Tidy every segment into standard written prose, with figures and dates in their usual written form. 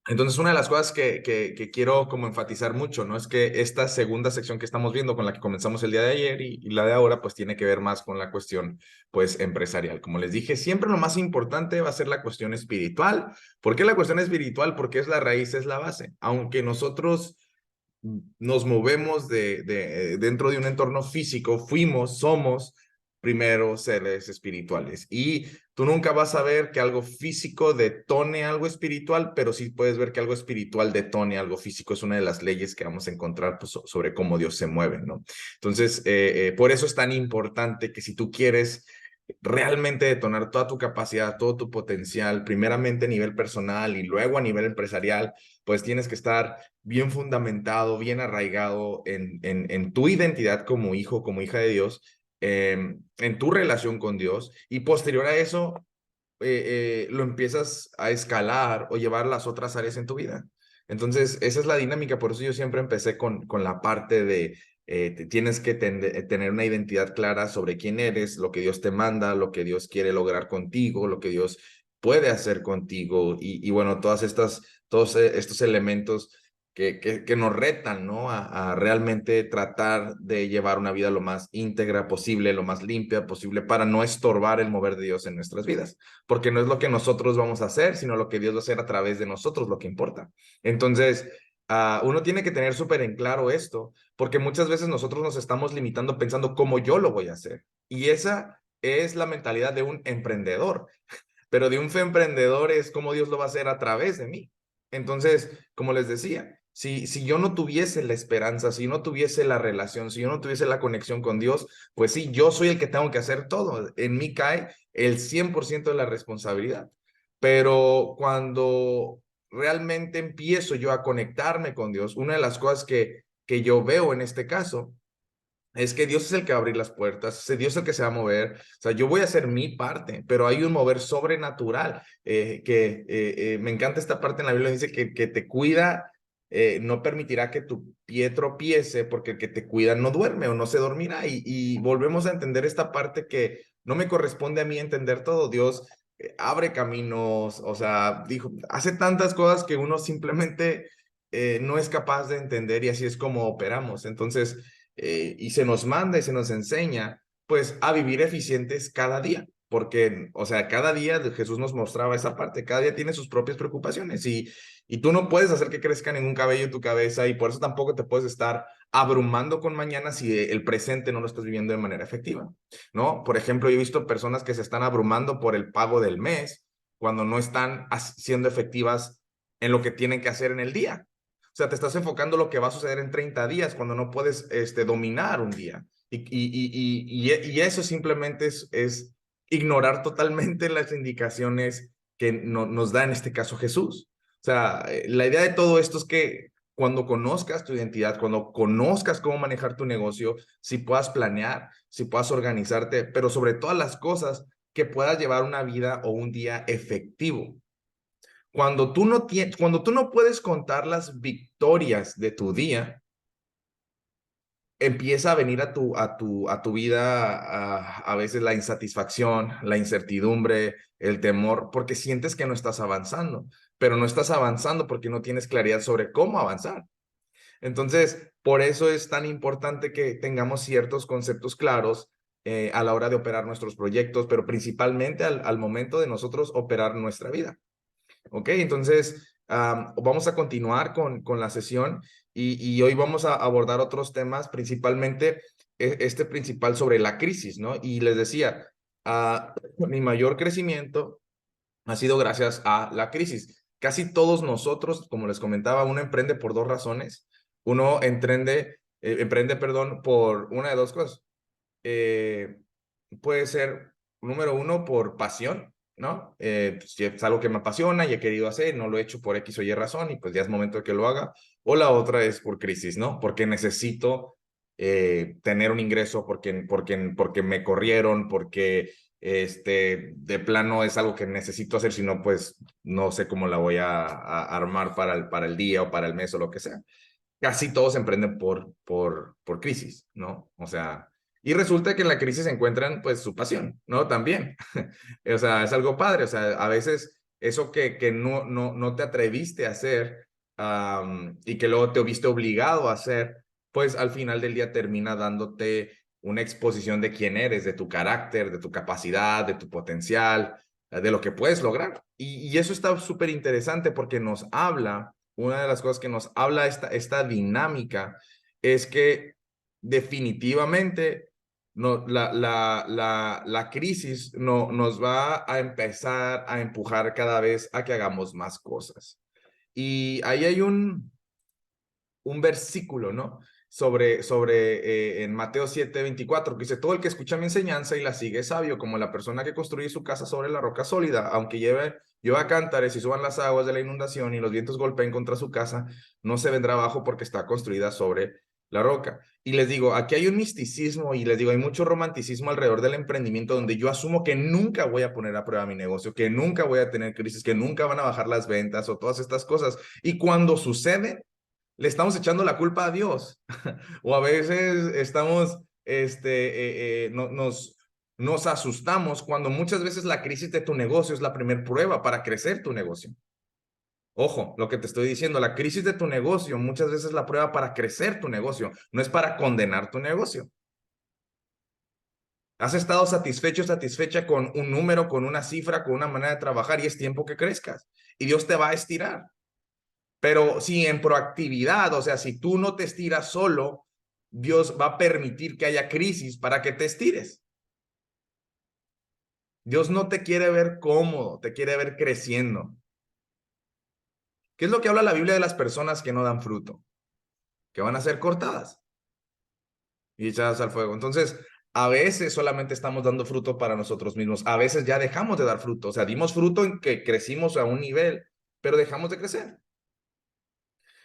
Entonces, una de las cosas que quiero como enfatizar mucho, ¿no? Es que esta segunda sección que estamos viendo, con la que comenzamos el día de ayer y la de ahora, pues tiene que ver más con la cuestión, pues, empresarial. Como les dije, siempre lo más importante va a ser la cuestión espiritual. ¿Por qué la cuestión espiritual? Porque es la raíz, es la base. Aunque nosotros nos movemos dentro de un entorno físico, somos primero seres espirituales. Y tú nunca vas a ver que algo físico detone algo espiritual, pero sí puedes ver que algo espiritual detone algo físico. Es una de las leyes que vamos a encontrar, pues, sobre cómo Dios se mueve, ¿no? Entonces, por eso es tan importante que si tú quieres realmente detonar toda tu capacidad, todo tu potencial, primeramente a nivel personal y luego a nivel empresarial, pues tienes que estar bien fundamentado, bien arraigado en tu identidad como hijo, como hija de Dios, en tu relación con Dios, y posterior a eso lo empiezas a escalar o llevar las otras áreas en tu vida. Entonces, esa es la dinámica. Por eso yo siempre empecé con la parte de tienes que tener una identidad clara sobre quién eres, lo que Dios te manda, lo que Dios quiere lograr contigo, lo que Dios puede hacer contigo, y bueno, todos estos elementos que nos retan, ¿no? A realmente tratar de llevar una vida lo más íntegra posible, lo más limpia posible, para no estorbar el mover de Dios en nuestras vidas, porque no es lo que nosotros vamos a hacer, sino lo que Dios va a hacer a través de nosotros, lo que importa. Entonces, uno tiene que tener súper en claro esto, porque muchas veces nosotros nos estamos limitando pensando cómo yo lo voy a hacer. Y esa es la mentalidad de un emprendedor, pero de un fe emprendedor es cómo Dios lo va a hacer a través de mí. Entonces, como les decía, si yo no tuviese la esperanza, si yo no tuviese la relación, si yo no tuviese la conexión con Dios, pues sí, yo soy el que tengo que hacer todo. En mí cae el 100% de la responsabilidad. Pero cuando realmente empiezo yo a conectarme con Dios, una de las cosas que yo veo en este caso es que Dios es el que va a abrir las puertas, es Dios el que se va a mover. O sea, yo voy a hacer mi parte, pero hay un mover sobrenatural, me encanta esta parte en la Biblia, dice que te cuida, no permitirá que tu pie tropiece, porque el que te cuida no duerme o no se dormirá. Y volvemos a entender esta parte que no me corresponde a mí entender todo. Dios abre caminos, o sea, dijo, hace tantas cosas que uno simplemente no es capaz de entender, y así es como operamos. Entonces, y se nos manda y se nos enseña, pues, a vivir eficientes cada día, porque, o sea, cada día Jesús nos mostraba esa parte, cada día tiene sus propias preocupaciones, y tú no puedes hacer que crezca ningún cabello en tu cabeza, y por eso tampoco te puedes estar abrumando con mañana si el presente no lo estás viviendo de manera efectiva, ¿no? Por ejemplo, yo he visto personas que se están abrumando por el pago del mes cuando no están siendo efectivas en lo que tienen que hacer en el día. O sea, te estás enfocando lo que va a suceder en 30 días cuando no puedes dominar un día. Y eso simplemente es ignorar totalmente las indicaciones que nos da en este caso Jesús. O sea, la idea de todo esto es que cuando conozcas tu identidad, cuando conozcas cómo manejar tu negocio, si puedas planear, si puedas organizarte, pero sobre todas las cosas, que puedas llevar una vida o un día efectivo. Cuando tú no puedes contar las victorias de tu día, empieza a venir a tu vida a veces la insatisfacción, la incertidumbre, el temor, porque sientes que no estás avanzando, pero no estás avanzando porque no tienes claridad sobre cómo avanzar. Entonces, por eso es tan importante que tengamos ciertos conceptos claros a la hora de operar nuestros proyectos, pero principalmente al momento de nosotros operar nuestra vida. Ok, entonces vamos a continuar con la sesión, y hoy vamos a abordar otros temas, principalmente este principal sobre la crisis, ¿no? Y les decía, mi mayor crecimiento ha sido gracias a la crisis. Casi todos nosotros, como les comentaba, uno emprende por dos razones. Uno emprende, perdón, por una de dos cosas. Eh, Puede ser, número uno, por pasión, ¿no? Pues, si es algo que me apasiona y he querido hacer, no lo he hecho por X o Y razón, y pues ya es momento de que lo haga. O la otra es por crisis, ¿no? Porque necesito tener un ingreso, porque me corrieron, porque de plano es algo que necesito hacer, si no, pues no sé cómo la voy a armar para el día o para el mes o lo que sea. Casi todos emprenden por crisis, ¿no? O sea, y resulta que en la crisis encuentran pues su pasión, ¿no? También. O sea, es algo padre. O sea, a veces eso que no te atreviste a hacer y que luego te viste obligado a hacer, pues al final del día termina dándote una exposición de quién eres, de tu carácter, de tu capacidad, de tu potencial, de lo que puedes lograr. Y eso está súper interesante porque nos habla, una de las cosas que nos habla esta dinámica es que definitivamente no, la crisis nos va a empezar a empujar cada vez a que hagamos más cosas. Y ahí hay un versículo, ¿no? En Mateo 7:24, que dice, todo el que escucha mi enseñanza y la sigue es sabio, como la persona que construye su casa sobre la roca sólida, aunque llueva cántares y suban las aguas de la inundación y los vientos golpeen contra su casa, no se vendrá abajo porque está construida sobre la roca. Y les digo, aquí hay un misticismo y les digo, hay mucho romanticismo alrededor del emprendimiento donde yo asumo que nunca voy a poner a prueba mi negocio, que nunca voy a tener crisis, que nunca van a bajar las ventas o todas estas cosas. Y cuando sucede, le estamos echando la culpa a Dios. O a veces estamos, nos asustamos cuando muchas veces la crisis de tu negocio es la primer prueba para crecer tu negocio. Ojo, lo que te estoy diciendo, la crisis de tu negocio muchas veces es la prueba para crecer tu negocio, no es para condenar tu negocio. Has estado satisfecho, satisfecha con un número, con una cifra, con una manera de trabajar y es tiempo que crezcas. Y Dios te va a estirar. Pero si en proactividad, o sea, si tú no te estiras solo, Dios va a permitir que haya crisis para que te estires. Dios no te quiere ver cómodo, te quiere ver creciendo. ¿Qué es lo que habla la Biblia de las personas que no dan fruto? Que van a ser cortadas y echadas al fuego. Entonces, a veces solamente estamos dando fruto para nosotros mismos. A veces ya dejamos de dar fruto. O sea, dimos fruto en que crecimos a un nivel, pero dejamos de crecer.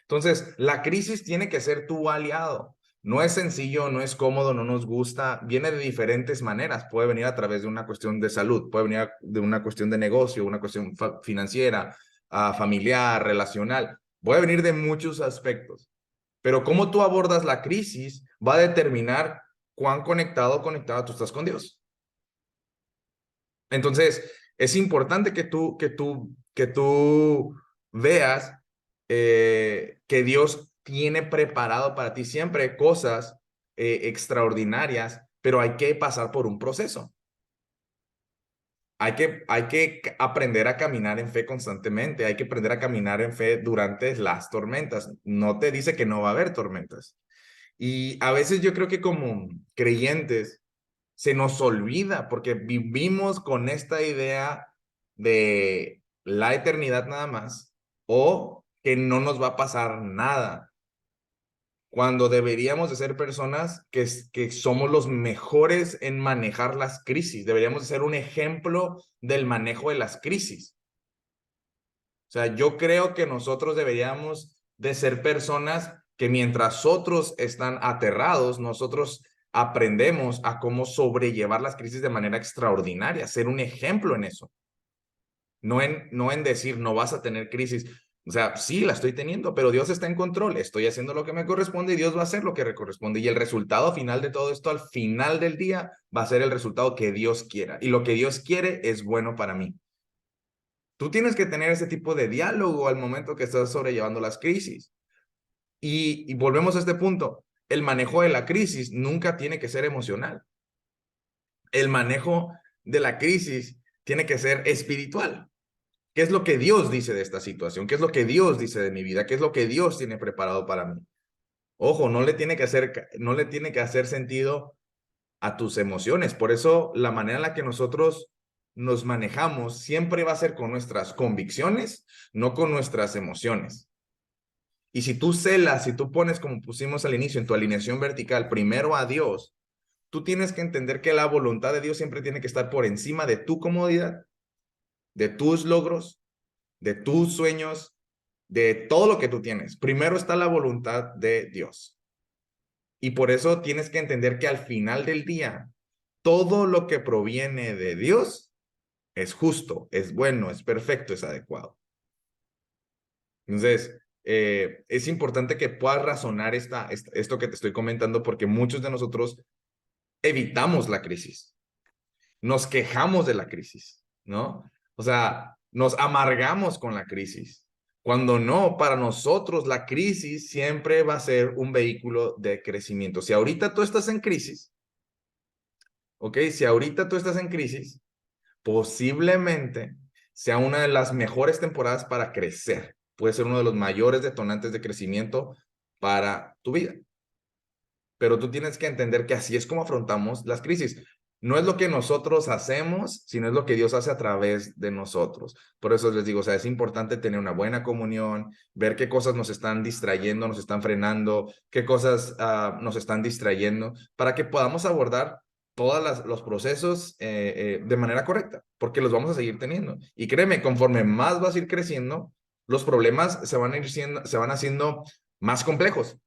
Entonces, la crisis tiene que ser tu aliado. No es sencillo, no es cómodo, no nos gusta, viene de diferentes maneras. Puede venir a través de una cuestión de salud, puede venir de una cuestión de negocio, una cuestión financiera, familiar, relacional. Puede venir de muchos aspectos. Pero cómo tú abordas la crisis va a determinar cuán conectado o conectada tú estás con Dios. Entonces, es importante que tú veas que Dios tiene preparado para ti siempre cosas extraordinarias, pero hay que pasar por un proceso. Hay que aprender a caminar en fe constantemente, hay que aprender a caminar en fe durante las tormentas. No te dice que no va a haber tormentas. Y a veces yo creo que como creyentes se nos olvida porque vivimos con esta idea de la eternidad nada más o que no nos va a pasar nada, cuando deberíamos de ser personas que somos los mejores en manejar las crisis. Deberíamos de ser un ejemplo del manejo de las crisis. O sea, yo creo que nosotros deberíamos de ser personas que mientras otros están aterrados, nosotros aprendemos a cómo sobrellevar las crisis de manera extraordinaria, ser un ejemplo en eso. No en decir no vas a tener crisis. O sea, sí, la estoy teniendo, pero Dios está en control. Estoy haciendo lo que me corresponde y Dios va a hacer lo que le corresponde. Y el resultado final de todo esto, al final del día, va a ser el resultado que Dios quiera. Y lo que Dios quiere es bueno para mí. Tú tienes que tener ese tipo de diálogo al momento que estás sobrellevando las crisis. Y volvemos a este punto. El manejo de la crisis nunca tiene que ser emocional. El manejo de la crisis tiene que ser espiritual. ¿Qué es lo que Dios dice de esta situación? ¿Qué es lo que Dios dice de mi vida? ¿Qué es lo que Dios tiene preparado para mí? Ojo, no le tiene que hacer sentido a tus emociones. Por eso la manera en la que nosotros nos manejamos siempre va a ser con nuestras convicciones, no con nuestras emociones. Y si tú celas, si tú pones, como pusimos al inicio, en tu alineación vertical, primero a Dios, tú tienes que entender que la voluntad de Dios siempre tiene que estar por encima de tu comodidad, de tus logros, de tus sueños, de todo lo que tú tienes. Primero está la voluntad de Dios. Y por eso tienes que entender que al final del día, todo lo que proviene de Dios es justo, es bueno, es perfecto, es adecuado. Entonces, es importante que puedas razonar esto que te estoy comentando porque muchos de nosotros evitamos la crisis, nos quejamos de la crisis, ¿no? O sea, nos amargamos con la crisis. Cuando no, para nosotros la crisis siempre va a ser un vehículo de crecimiento. Si ahorita tú estás en crisis, ¿ok? Si ahorita tú estás en crisis, posiblemente sea una de las mejores temporadas para crecer. Puede ser uno de los mayores detonantes de crecimiento para tu vida. Pero tú tienes que entender que así es como afrontamos las crisis. No es lo que nosotros hacemos, sino es lo que Dios hace a través de nosotros. Por eso les digo, o sea, es importante tener una buena comunión, ver qué cosas nos están distrayendo, nos están frenando, qué cosas nos están distrayendo, para que podamos abordar todos los procesos de manera correcta, porque los vamos a seguir teniendo. Y créeme, conforme más vas a ir creciendo, los problemas se van haciendo más complejos.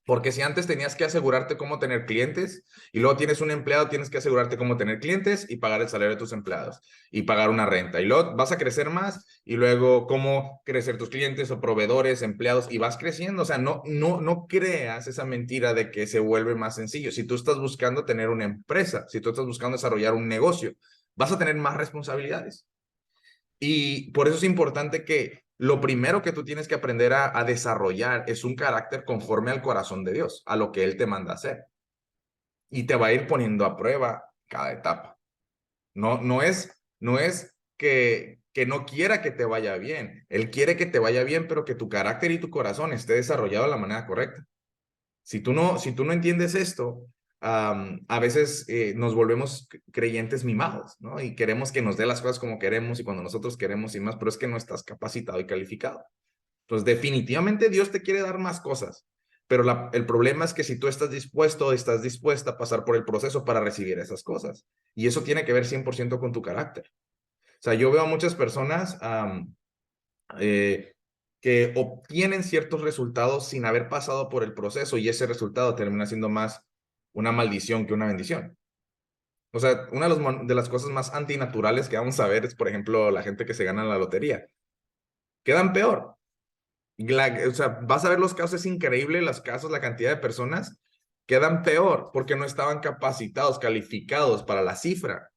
Porque si antes tenías que asegurarte cómo tener clientes y luego tienes un empleado, tienes que asegurarte cómo tener clientes y pagar el salario de tus empleados y pagar una renta. Y luego vas a crecer más y luego cómo crecer tus clientes o proveedores, empleados y vas creciendo. O sea, no creas esa mentira de que se vuelve más sencillo. Si tú estás buscando tener una empresa, si tú estás buscando desarrollar un negocio, vas a tener más responsabilidades. Y por eso es importante que lo primero que tú tienes que aprender a desarrollar es un carácter conforme al corazón de Dios, a lo que Él te manda hacer. Y te va a ir poniendo a prueba cada etapa. No es que no quiera que te vaya bien. Él quiere que te vaya bien, pero que tu carácter y tu corazón esté desarrollado de la manera correcta. Si tú no entiendes esto, a veces nos volvemos creyentes mimados, ¿no? Y queremos que nos dé las cosas como queremos y cuando nosotros queremos y más, pero es que no estás capacitado y calificado. Entonces, definitivamente Dios te quiere dar más cosas, pero el problema es que si tú estás dispuesto, estás dispuesta a pasar por el proceso para recibir esas cosas. Y eso tiene que ver 100% con tu carácter. O sea, yo veo a muchas personas eh, que obtienen ciertos resultados sin haber pasado por el proceso y ese resultado termina siendo más una maldición que una bendición. O sea, una de las cosas más antinaturales que vamos a ver es, por ejemplo, la gente que se gana la lotería. Quedan peor. O sea, vas a ver los casos, es increíble los casos, la cantidad de personas quedan peor porque no estaban capacitados, calificados para la cifra.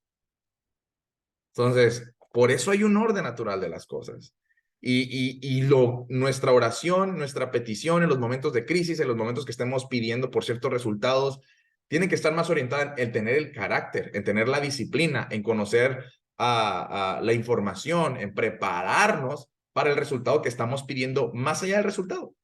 Entonces, por eso hay un orden natural de las cosas. Nuestra oración, nuestra petición en los momentos de crisis, en los momentos que estemos pidiendo por ciertos resultados, tiene que estar más orientada en tener el carácter, en tener la disciplina, en conocer la información, en prepararnos para el resultado que estamos pidiendo más allá del resultado.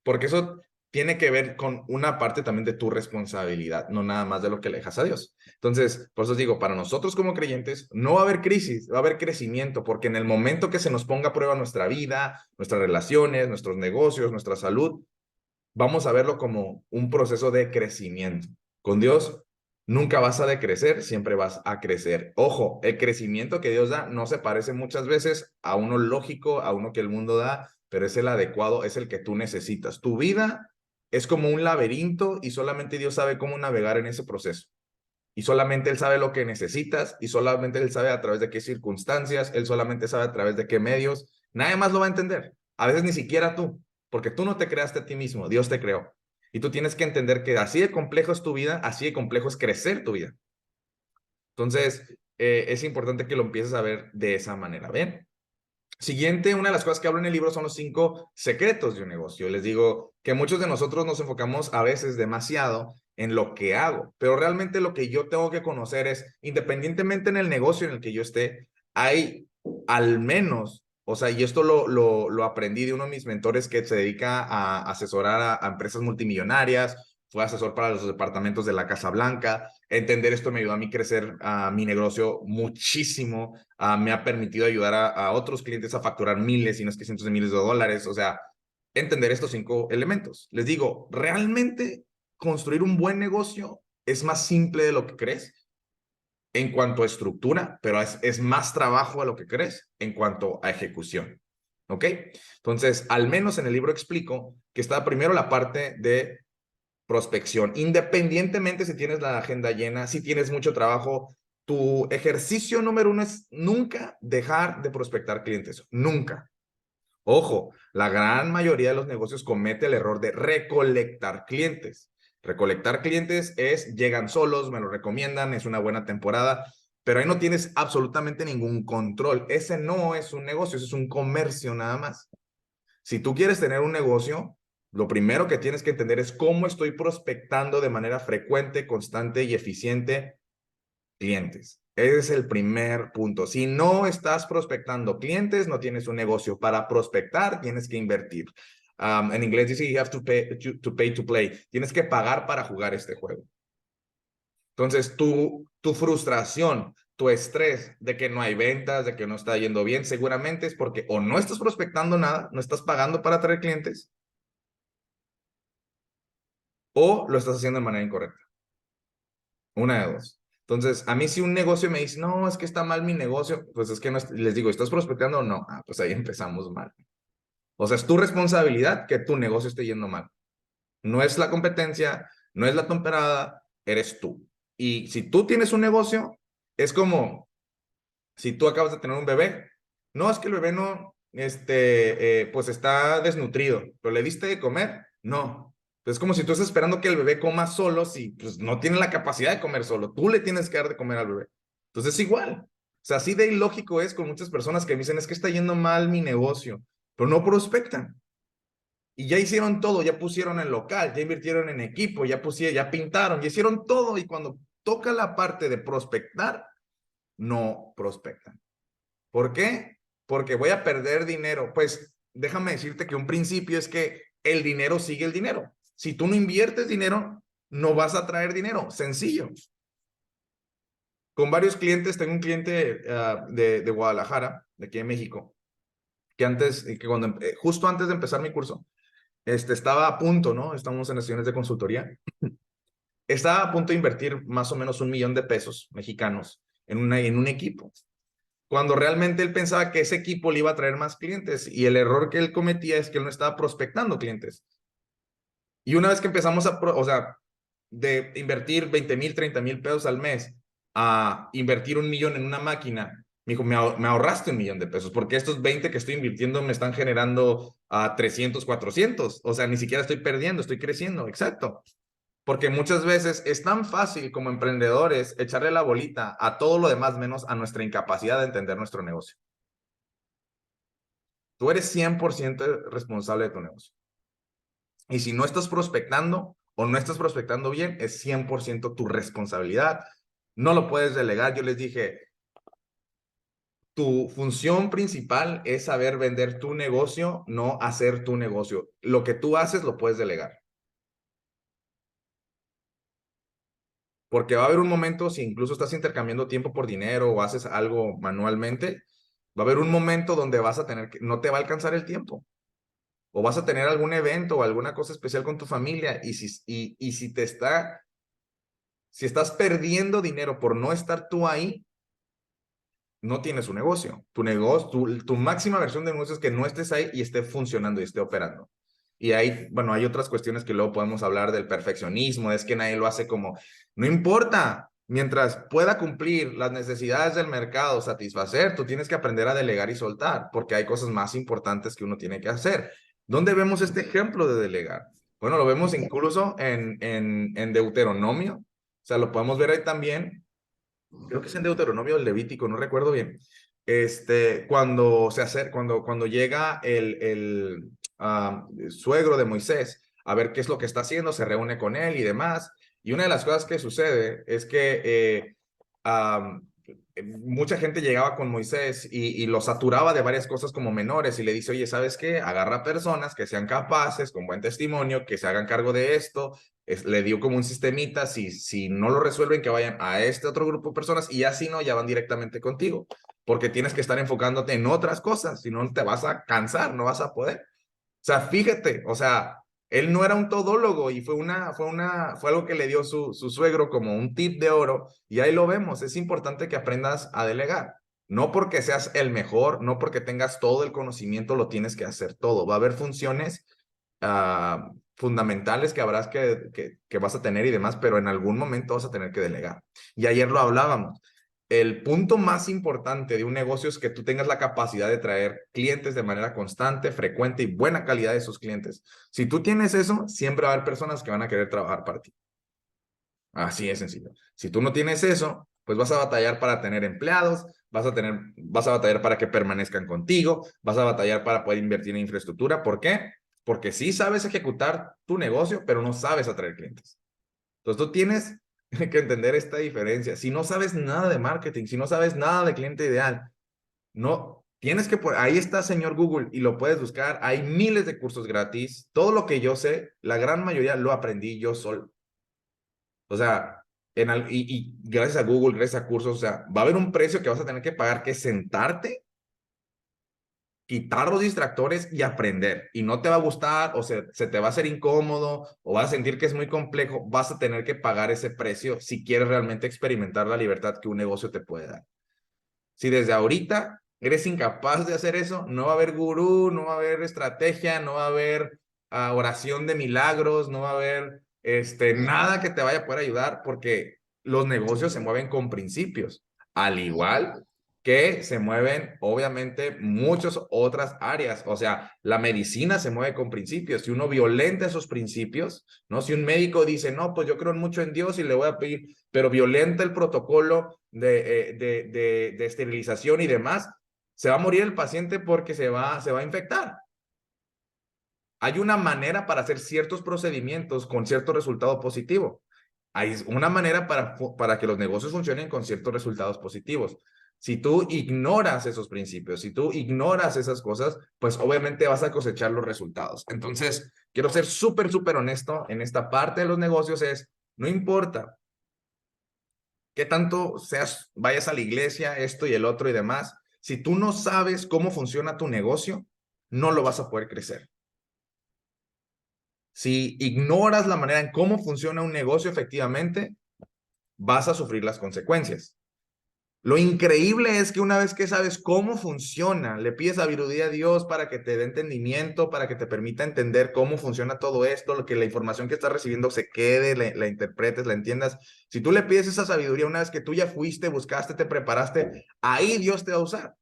Porque eso tiene que ver con una parte también de tu responsabilidad, no nada más de lo que le dejas a Dios. Entonces, por eso digo, para nosotros como creyentes, no va a haber crisis, va a haber crecimiento, porque en el momento que se nos ponga a prueba nuestra vida, nuestras relaciones, nuestros negocios, nuestra salud, vamos a verlo como un proceso de crecimiento. Con Dios, nunca vas a decrecer, siempre vas a crecer. Ojo, el crecimiento que Dios da no se parece muchas veces a uno lógico, a uno que el mundo da, pero es el adecuado, es el que tú necesitas. Tu vida es como un laberinto y solamente Dios sabe cómo navegar en ese proceso. Y solamente Él sabe lo que necesitas y solamente Él sabe a través de qué circunstancias, Él solamente sabe a través de qué medios. Nadie más lo va a entender. A veces ni siquiera tú, porque tú no te creaste a ti mismo, Dios te creó. Y tú tienes que entender que así de complejo es tu vida, así de complejo es crecer tu vida. Entonces, es importante que lo empieces a ver de esa manera. ¿Ven? Siguiente, una de las cosas que hablo en el libro son los 5 secretos de un negocio. Les digo que muchos de nosotros nos enfocamos a veces demasiado en lo que hago, pero realmente lo que yo tengo que conocer es, independientemente en el negocio en el que yo esté, hay al menos, o sea, y esto lo aprendí de uno de mis mentores que se dedica a asesorar a empresas multimillonarias, fue asesor para los departamentos de la Casa Blanca. Entender esto me ayudó a mí crecer a mi negocio muchísimo. Me ha permitido ayudar a otros clientes a facturar miles y no es que cientos de miles de dólares. O sea, entender estos 5 elementos. Les digo, realmente construir un buen negocio es más simple de lo que crees en cuanto a estructura, pero es más trabajo de lo que crees en cuanto a ejecución. ¿Ok? Entonces, al menos en el libro explico que está primero la parte de prospección. Independientemente si tienes la agenda llena, si tienes mucho trabajo, tu ejercicio número 1 es nunca dejar de prospectar clientes. Nunca. Ojo, la gran mayoría de los negocios comete el error de recolectar clientes. Recolectar clientes llegan solos, me lo recomiendan, es una buena temporada. pero ahí no tienes absolutamente ningún control. Ese no es un negocio, ese es un comercio nada más. Si tú quieres tener un negocio, lo primero que tienes que entender es cómo estoy prospectando de manera frecuente, constante y eficiente clientes. Ese es el primer punto. Si no estás prospectando clientes, no tienes un negocio. Para prospectar, tienes que invertir. En inglés dice, you have to pay to play. Tienes que pagar para jugar este juego. Entonces, tu frustración, tu estrés de que no hay ventas, de que no está yendo bien, seguramente es porque o no estás prospectando nada, no estás pagando para traer clientes, o lo estás haciendo de manera incorrecta. Una de dos. Entonces, a mí si un negocio me dice, no, es que está mal mi negocio, pues es que no, les digo, ¿estás prospectando o no? Ah, pues ahí empezamos mal. O sea, es tu responsabilidad que tu negocio esté yendo mal. No es la competencia, no es la temporada, eres tú. Y si tú tienes un negocio, es como si tú acabas de tener un bebé. No, es que el bebé no, pues está desnutrido, pero le diste de comer. No. Es como si tú estás esperando que el bebé coma solo, si pues, no tiene la capacidad de comer solo. Tú le tienes que dar de comer al bebé. Entonces es igual. O sea, así de ilógico es con muchas personas que me dicen, es que está yendo mal mi negocio, pero no prospectan. Y ya hicieron todo, ya pusieron el local, ya invirtieron en equipo, ya pusieron, ya pintaron, ya hicieron todo. Y cuando toca la parte de prospectar, no prospectan. ¿Por qué? Porque voy a perder dinero. Pues déjame decirte que un principio es que el dinero sigue el dinero. Si tú no inviertes dinero, no vas a traer dinero. Sencillo. Con varios clientes, tengo un cliente de Guadalajara, de aquí en México, que antes, que cuando, justo antes de empezar mi curso, estaba a punto, ¿no? Estamos en sesiones de consultoría. Estaba a punto de invertir más o menos 1 millón de pesos mexicanos en un equipo, cuando realmente él pensaba que ese equipo le iba a traer más clientes, y el error que él cometía es que él no estaba prospectando clientes. Y una vez que empezamos o sea, de invertir 20,000, 30,000 pesos al mes a invertir 1 millón en una máquina, me dijo, me ahorraste 1 millón de pesos, porque estos 20 que estoy invirtiendo me están generando a 300, 400. O sea, ni siquiera estoy perdiendo, estoy creciendo. Exacto. Porque muchas veces es tan fácil como emprendedores echarle la bolita a todo lo demás menos a nuestra incapacidad de entender nuestro negocio. Tú eres 100% responsable de tu negocio. Y si no estás prospectando o no estás prospectando bien, es 100% tu responsabilidad. No lo puedes delegar. Yo les dije, tu función principal es saber vender tu negocio, no hacer tu negocio. Lo que tú haces lo puedes delegar. Porque va a haber un momento, si incluso estás intercambiando tiempo por dinero o haces algo manualmente, va a haber un momento donde vas a tener que, no te va a alcanzar el tiempo. O vas a tener algún evento o alguna cosa especial con tu familia, y si estás perdiendo dinero por no estar tú ahí, no tienes un negocio. Tu negocio, tu máxima versión de negocio es que no estés ahí y esté funcionando y esté operando. Y ahí, bueno, hay otras cuestiones que luego podemos hablar del perfeccionismo, es que nadie lo hace como, no importa, mientras pueda cumplir las necesidades del mercado, satisfacer, tú tienes que aprender a delegar y soltar, porque hay cosas más importantes que uno tiene que hacer. ¿Dónde vemos este ejemplo de delegar? Bueno, lo vemos incluso en Deuteronomio, o sea, lo podemos ver ahí también, creo que es en Deuteronomio o el Levítico, no recuerdo bien. Cuando llega el suegro de Moisés a ver qué es lo que está haciendo, se reúne con él y demás. Y una de las cosas que sucede es que mucha gente llegaba con Moisés y lo saturaba de varias cosas como menores, y le dice, oye, ¿sabes qué? Agarra personas que sean capaces, con buen testimonio, que se hagan cargo de esto. Le dio como un sistemita, si no lo resuelven, que vayan a este otro grupo de personas, y así no, ya van directamente contigo, porque tienes que estar enfocándote en otras cosas, si no te vas a cansar, no vas a poder. O sea, fíjate, o sea, él no era un todólogo, y fue algo que le dio su suegro como un tip de oro, y ahí lo vemos. Es importante que aprendas a delegar. No porque seas el mejor, no porque tengas todo el conocimiento, lo tienes que hacer todo. Va a haber funciones fundamentales que habrás que vas a tener y demás, pero en algún momento vas a tener que delegar. Y ayer lo hablábamos. El punto más importante de un negocio es que tú tengas la capacidad de traer clientes de manera constante, frecuente y buena calidad de esos clientes. Si tú tienes eso, siempre va a haber personas que van a querer trabajar para ti. Así es sencillo. Si tú no tienes eso, pues vas a batallar para tener empleados, vas a batallar para que permanezcan contigo, vas a batallar para poder invertir en infraestructura. ¿Por qué? Porque sí sabes ejecutar tu negocio, pero no sabes atraer clientes. Entonces tú tienes que entender esta diferencia. Si no sabes nada de marketing, si no sabes nada de cliente ideal, no, tienes que, ahí está señor Google y lo puedes buscar. Hay miles de cursos gratis. Todo lo que yo sé, la gran mayoría lo aprendí yo solo. O sea, y gracias a Google, gracias a cursos, o sea, va a haber un precio que vas a tener que pagar, que es sentarte, quitar los distractores y aprender. Y no te va a gustar, o se te va a hacer incómodo, o vas a sentir que es muy complejo. Vas a tener que pagar ese precio si quieres realmente experimentar la libertad que un negocio te puede dar. Si desde ahorita eres incapaz de hacer eso, no va a haber gurú, no va a haber estrategia, no va a haber oración de milagros, no va a haber nada que te vaya a poder ayudar, porque los negocios se mueven con principios, al igual que se mueven obviamente muchas otras áreas. O sea, la medicina se mueve con principios. Si uno violenta esos principios, ¿no? Si un médico dice, no, pues yo creo mucho en Dios y le voy a pedir, pero violenta el protocolo de esterilización y demás, se va a morir el paciente porque se va a infectar. Hay una manera para hacer ciertos procedimientos con cierto resultado positivo. Hay una manera para que los negocios funcionen con ciertos resultados positivos. Si tú ignoras esos principios, si tú ignoras esas cosas, pues obviamente vas a cosechar los resultados. Entonces, quiero ser súper, súper honesto en esta parte de los negocios es, no importa qué tanto vayas a la iglesia, esto y el otro y demás, si tú no sabes cómo funciona tu negocio, no lo vas a poder crecer. Si ignoras la manera en cómo funciona un negocio efectivamente, vas a sufrir las consecuencias. Lo increíble es que una vez que sabes cómo funciona, le pides sabiduría a Dios para que te dé entendimiento, para que te permita entender cómo funciona todo esto, lo que la información que estás recibiendo se quede, la interpretes, la entiendas. Si tú le pides esa sabiduría una vez que tú ya fuiste, buscaste, te preparaste, ahí Dios te va a usar.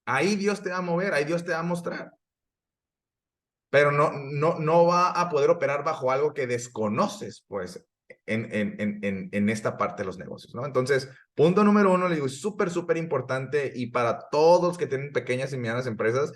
Ahí Dios te va a mover, ahí Dios te va a mostrar. Pero no va a poder operar bajo algo que desconoces, pues, en esta parte de los negocios, ¿no? Entonces, punto número uno, le digo, es súper, súper importante y para todos los que tienen pequeñas y medianas empresas,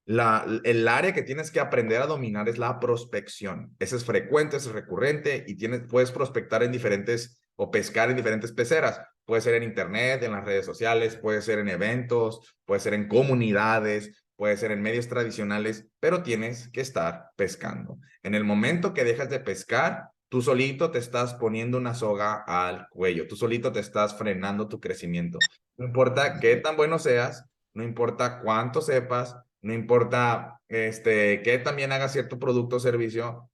el área que tienes que aprender a dominar es la prospección. Ese es frecuente, es recurrente y puedes prospectar en diferentes o pescar en diferentes peceras. Puede ser en internet, en las redes sociales, puede ser en eventos, puede ser en comunidades, puede ser en medios tradicionales, pero tienes que estar pescando. En el momento que dejas de pescar, tú solito te estás poniendo una soga al cuello, tú solito te estás frenando tu crecimiento. No importa qué tan bueno seas, no importa cuánto sepas, no importa que también hagas cierto producto o servicio,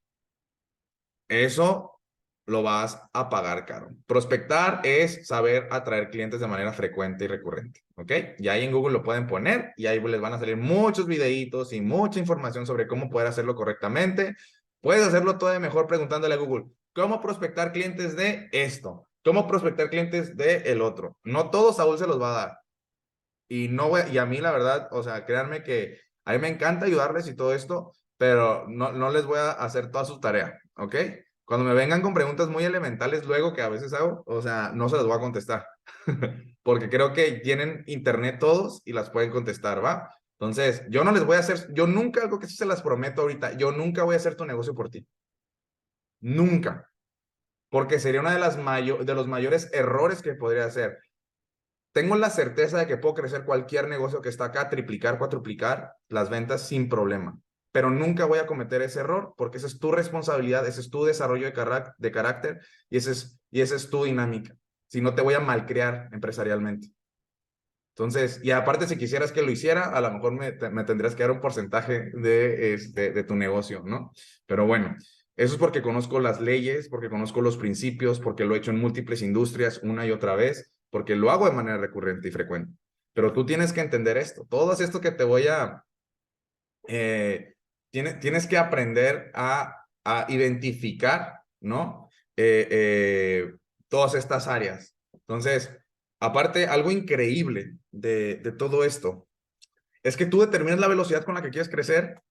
eso lo vas a pagar caro. Prospectar es saber atraer clientes de manera frecuente y recurrente, ¿ok? Y ahí en Google lo pueden poner y ahí les van a salir muchos videitos y mucha información sobre cómo poder hacerlo correctamente. Puedes hacerlo todavía mejor preguntándole a Google, ¿cómo prospectar clientes de esto? ¿Cómo prospectar clientes de el otro? No todo Saúl se los va a dar. Y a mí la verdad, o sea, créanme que a mí me encanta ayudarles y todo esto, pero no les voy a hacer toda su tarea, ¿ok? Cuando me vengan con preguntas muy elementales luego que a veces hago, o sea, no se las voy a contestar, porque creo que tienen internet todos y las pueden contestar, ¿va? Entonces, yo no les voy a hacer, yo nunca, algo que sí se las prometo ahorita, yo nunca voy a hacer tu negocio por ti. Nunca. Porque sería una de los mayores errores que podría hacer. Tengo la certeza de que puedo crecer cualquier negocio que está acá, triplicar, cuatriplicar las ventas sin problema. Pero nunca voy a cometer ese error porque esa es tu responsabilidad, ese es tu desarrollo de carácter y esa es tu dinámica. Si no, te voy a malcriar empresarialmente. Entonces, y aparte, si quisieras que lo hiciera, a lo mejor me tendrías que dar un porcentaje de tu negocio, ¿no? Pero bueno, eso es porque conozco las leyes, porque conozco los principios, porque lo he hecho en múltiples industrias una y otra vez, porque lo hago de manera recurrente y frecuente. Pero tú tienes que entender esto. Todo esto que te voy eh, tienes que aprender a identificar, ¿no? Todas estas áreas. Entonces, aparte, algo increíble de todo esto es que tú determinas la velocidad con la que quieres crecer,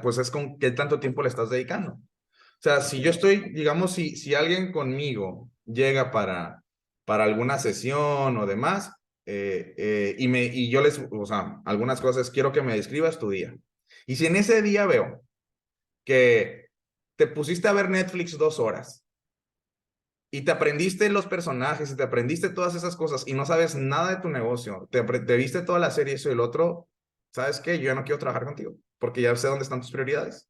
pues es con qué tanto tiempo le estás dedicando. O sea, si yo estoy, digamos, si alguien conmigo llega para alguna sesión o demás, y yo o sea, algunas cosas, quiero que me describas tu día. Y si en ese día veo que te pusiste a ver Netflix 2 horas y te aprendiste los personajes y te aprendiste todas esas cosas y no sabes nada de tu negocio, te viste toda la serie, eso y el otro, ¿sabes qué? Yo ya no quiero trabajar contigo porque ya sé dónde están tus prioridades.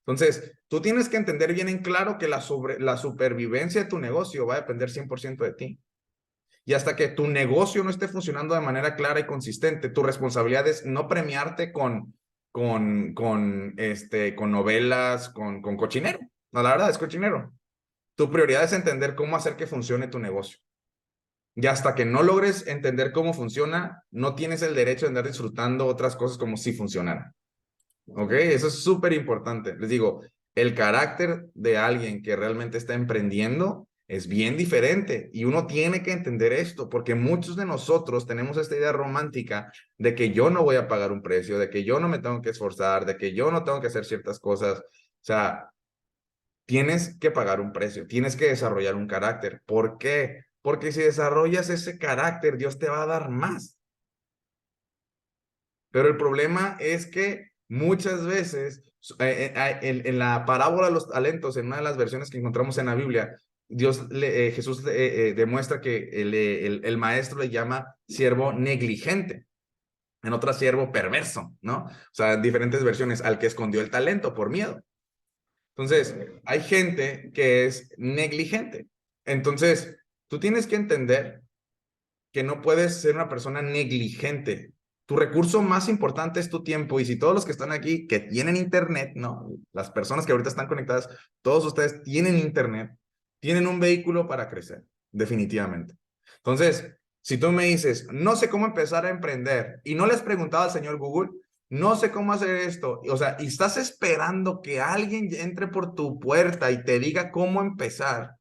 Entonces, tú tienes que entender bien en claro que la supervivencia de tu negocio va a depender 100% de ti. Y hasta que tu negocio no esté funcionando de manera clara y consistente, tu responsabilidad es no premiarte con novelas, con cochinero. No, la verdad es cochinero. Tu prioridad es entender cómo hacer que funcione tu negocio. Y hasta que no logres entender cómo funciona, no tienes el derecho de andar disfrutando otras cosas como si funcionaran. ¿Ok? Eso es súper importante. Les digo, el carácter de alguien que realmente está emprendiendo es bien diferente y uno tiene que entender esto porque muchos de nosotros tenemos esta idea romántica de que yo no voy a pagar un precio, de que yo no me tengo que esforzar, de que yo no tengo que hacer ciertas cosas. O sea, tienes que pagar un precio, tienes que desarrollar un carácter. ¿Por qué? Porque si desarrollas ese carácter, Dios te va a dar más. Pero el problema es que muchas veces, en la parábola de los talentos, en una de las versiones que encontramos en la Biblia, Jesús demuestra que el maestro le llama siervo negligente, en otra siervo perverso, ¿no? O sea, en diferentes versiones, al que escondió el talento por miedo. Entonces, hay gente que es negligente. Entonces, tú tienes que entender que no puedes ser una persona negligente. Tu recurso más importante es tu tiempo y si todos los que están aquí que tienen internet, no, las personas que ahorita están conectadas, todos ustedes tienen internet, tienen un vehículo para crecer, definitivamente. Entonces, si tú me dices, no sé cómo empezar a emprender y no le has preguntado al señor Google, no sé cómo hacer esto, o sea, y estás esperando que alguien entre por tu puerta y te diga cómo empezar,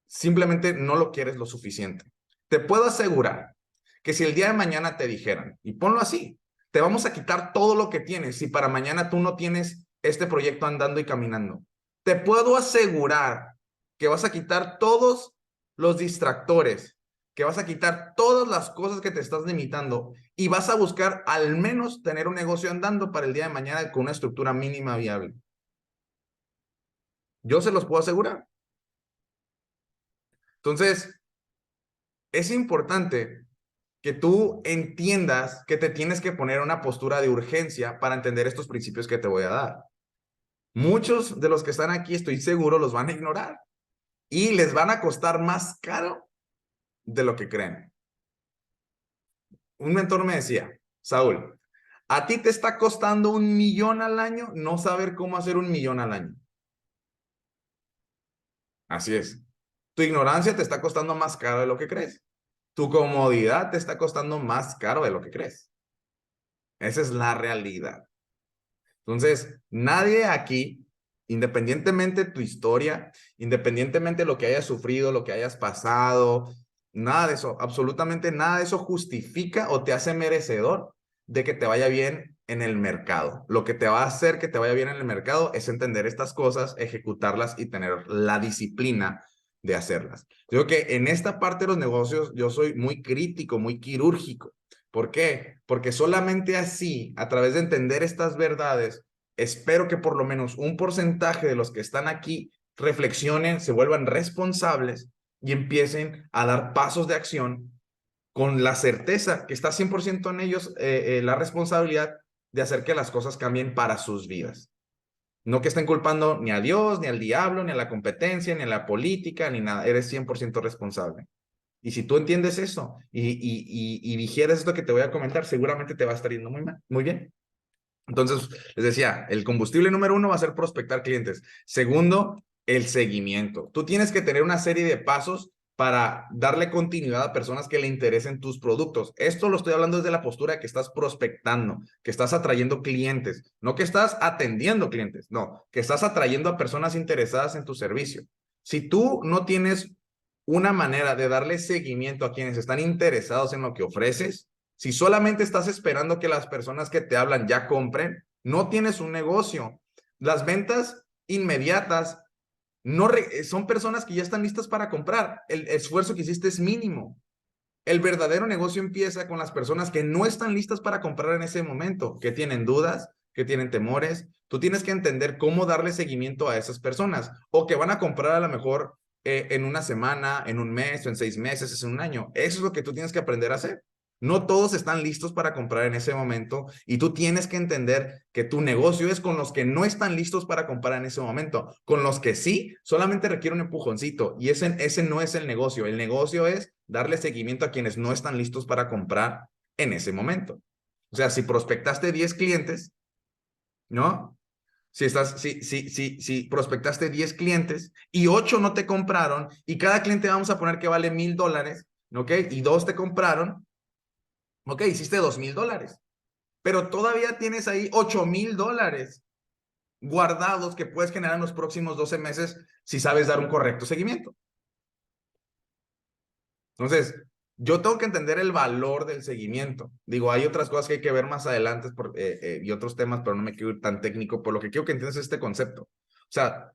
simplemente no lo quieres lo suficiente. Te puedo asegurar que si el día de mañana te dijeran, y ponlo así, te vamos a quitar todo lo que tienes si para mañana tú no tienes este proyecto andando y caminando, te puedo asegurar que vas a quitar todos los distractores, que vas a quitar todas las cosas que te estás limitando y vas a buscar al menos tener un negocio andando para el día de mañana con una estructura mínima viable. Yo se los puedo asegurar. Entonces, es importante que tú entiendas que te tienes que poner una postura de urgencia para entender estos principios que te voy a dar. Muchos de los que están aquí, estoy seguro, los van a ignorar y les van a costar más caro de lo que creen. Un mentor me decía, Saúl, a ti te está costando 1 millón al año no saber cómo hacer 1 millón al año. Así es. Tu ignorancia te está costando más caro de lo que crees. Tu comodidad te está costando más caro de lo que crees. Esa es la realidad. Entonces, nadie aquí, independientemente de tu historia, independientemente de lo que hayas sufrido, lo que hayas pasado, nada de eso, absolutamente nada de eso justifica o te hace merecedor de que te vaya bien en el mercado. Lo que te va a hacer que te vaya bien en el mercado es entender estas cosas, ejecutarlas y tener la disciplina de hacerlas. Yo creo que en esta parte de los negocios yo soy muy crítico, muy quirúrgico. ¿Por qué? Porque solamente así, a través de entender estas verdades, espero que por lo menos un porcentaje de los que están aquí reflexionen, se vuelvan responsables y empiecen a dar pasos de acción con la certeza que está 100% en ellos la responsabilidad de hacer que las cosas cambien para sus vidas. No que estén culpando ni a Dios, ni al diablo, ni a la competencia, ni a la política, ni nada. Eres 100% responsable. Y si tú entiendes eso y digieres esto que te voy a comentar, seguramente te va a estar yendo muy bien. Entonces, les decía, el combustible número 1 va a ser prospectar clientes. Segundo, el seguimiento. Tú tienes que tener una serie de pasos para darle continuidad a personas que le interesen tus productos. Esto lo estoy hablando desde la postura de que estás prospectando, que estás atrayendo clientes, no que estás atendiendo clientes, no, que estás atrayendo a personas interesadas en tu servicio. Si tú no tienes una manera de darle seguimiento a quienes están interesados en lo que ofreces, si solamente estás esperando que las personas que te hablan ya compren, no tienes un negocio. Las ventas inmediatas Son personas que ya están listas para comprar. El esfuerzo que hiciste es mínimo. El verdadero negocio empieza con las personas que no están listas para comprar en ese momento, que tienen dudas, que tienen temores. Tú tienes que entender cómo darle seguimiento a esas personas o que van a comprar a lo mejor en una semana, en un mes, o en 6 meses, en un año. Eso es lo que tú tienes que aprender a hacer. No todos están listos para comprar en ese momento y tú tienes que entender que tu negocio es con los que no están listos para comprar en ese momento. Con los que sí, solamente requiere un empujoncito y ese no es el negocio. El negocio es darle seguimiento a quienes no están listos para comprar en ese momento. O sea, si prospectaste 10 clientes, ¿no? Si prospectaste 10 clientes y 8 no te compraron y cada cliente vamos a poner que vale $1,000, ¿ok? Y 2 te compraron, ok, hiciste $2,000, pero todavía tienes ahí $8,000 guardados que puedes generar en los próximos 12 meses si sabes dar un correcto seguimiento. Entonces, yo tengo que entender el valor del seguimiento. Digo, hay otras cosas que hay que ver más adelante y otros temas, pero no me quiero ir tan técnico. Por lo que quiero que entiendas este concepto. O sea,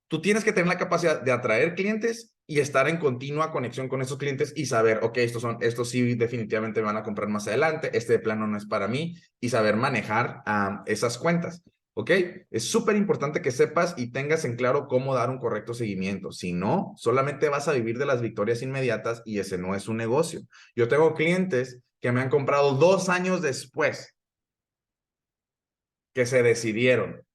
tú tienes que tener la capacidad de atraer clientes y estar en continua conexión con esos clientes y saber, ok, estos sí definitivamente me van a comprar más adelante, este de plano no es para mí, y saber manejar esas cuentas. ¿Ok? Es súper importante que sepas y tengas en claro cómo dar un correcto seguimiento. Si no, solamente vas a vivir de las victorias inmediatas y ese no es un negocio. Yo tengo clientes que me han comprado 2 años después que se decidieron,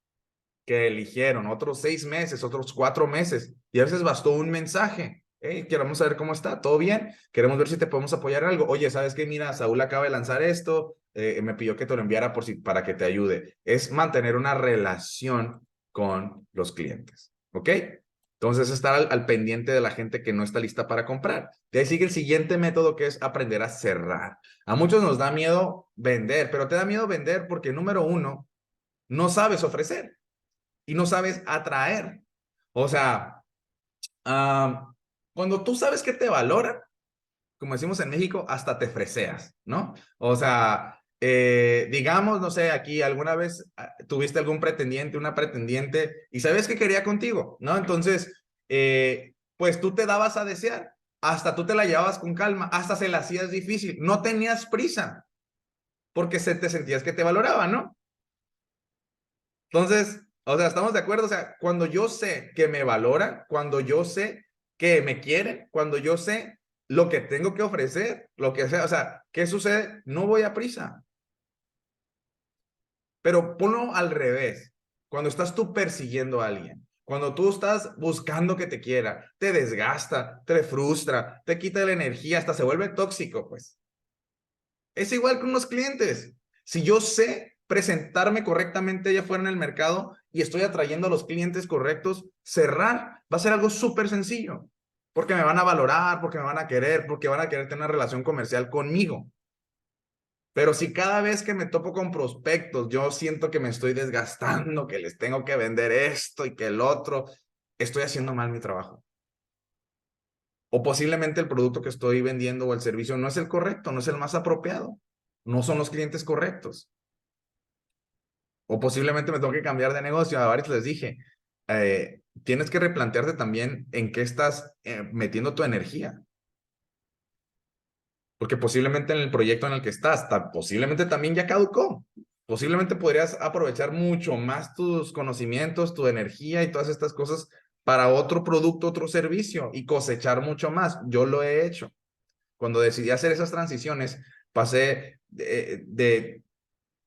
que eligieron, otros 6 meses, otros 4 meses, y a veces bastó un mensaje. Hey, queremos saber cómo está, ¿todo bien? Queremos ver si te podemos apoyar en algo. Oye, ¿sabes qué? Mira, Saúl acaba de lanzar esto, me pidió que te lo enviara para que te ayude. Es mantener una relación con los clientes, ¿ok? Entonces, estar al pendiente de la gente que no está lista para comprar. De ahí sigue el siguiente método, que es aprender a cerrar. A muchos nos da miedo vender, pero te da miedo vender porque, número uno, no sabes ofrecer y no sabes atraer. O sea, cuando tú sabes que te valoran, como decimos en México, hasta te freseas, ¿no? O sea, digamos, no sé, aquí alguna vez tuviste algún pretendiente, una pretendiente, y sabes que quería contigo, ¿no? Entonces, pues tú te dabas a desear, hasta tú te la llevabas con calma, hasta se la hacías difícil, no tenías prisa, porque te sentías que te valoraba, ¿no? Entonces, o sea, ¿estamos de acuerdo? O sea, cuando yo sé que me valora, cuando yo sé que me quiere, cuando yo sé lo que tengo que ofrecer, lo que sea, o sea, ¿qué sucede? No voy a prisa. Pero ponlo al revés. Cuando estás tú persiguiendo a alguien, cuando tú estás buscando que te quiera, te desgasta, te frustra, te quita la energía, hasta se vuelve tóxico, pues. Es igual con los clientes. Si yo sé presentarme correctamente allá afuera en el mercado y estoy atrayendo a los clientes correctos, cerrar va a ser algo súper sencillo. Porque me van a valorar, porque me van a querer, porque van a querer tener una relación comercial conmigo. Pero si cada vez que me topo con prospectos, yo siento que me estoy desgastando, que les tengo que vender esto y que el otro, estoy haciendo mal mi trabajo. O posiblemente el producto que estoy vendiendo o el servicio no es el correcto, no es el más apropiado. No son los clientes correctos. O posiblemente me tengo que cambiar de negocio. A varios les dije, tienes que replantearte también en qué estás metiendo tu energía. Porque posiblemente en el proyecto en el que estás, posiblemente también ya caducó. Posiblemente podrías aprovechar mucho más tus conocimientos, tu energía y todas estas cosas para otro producto, otro servicio y cosechar mucho más. Yo lo he hecho. Cuando decidí hacer esas transiciones, pasé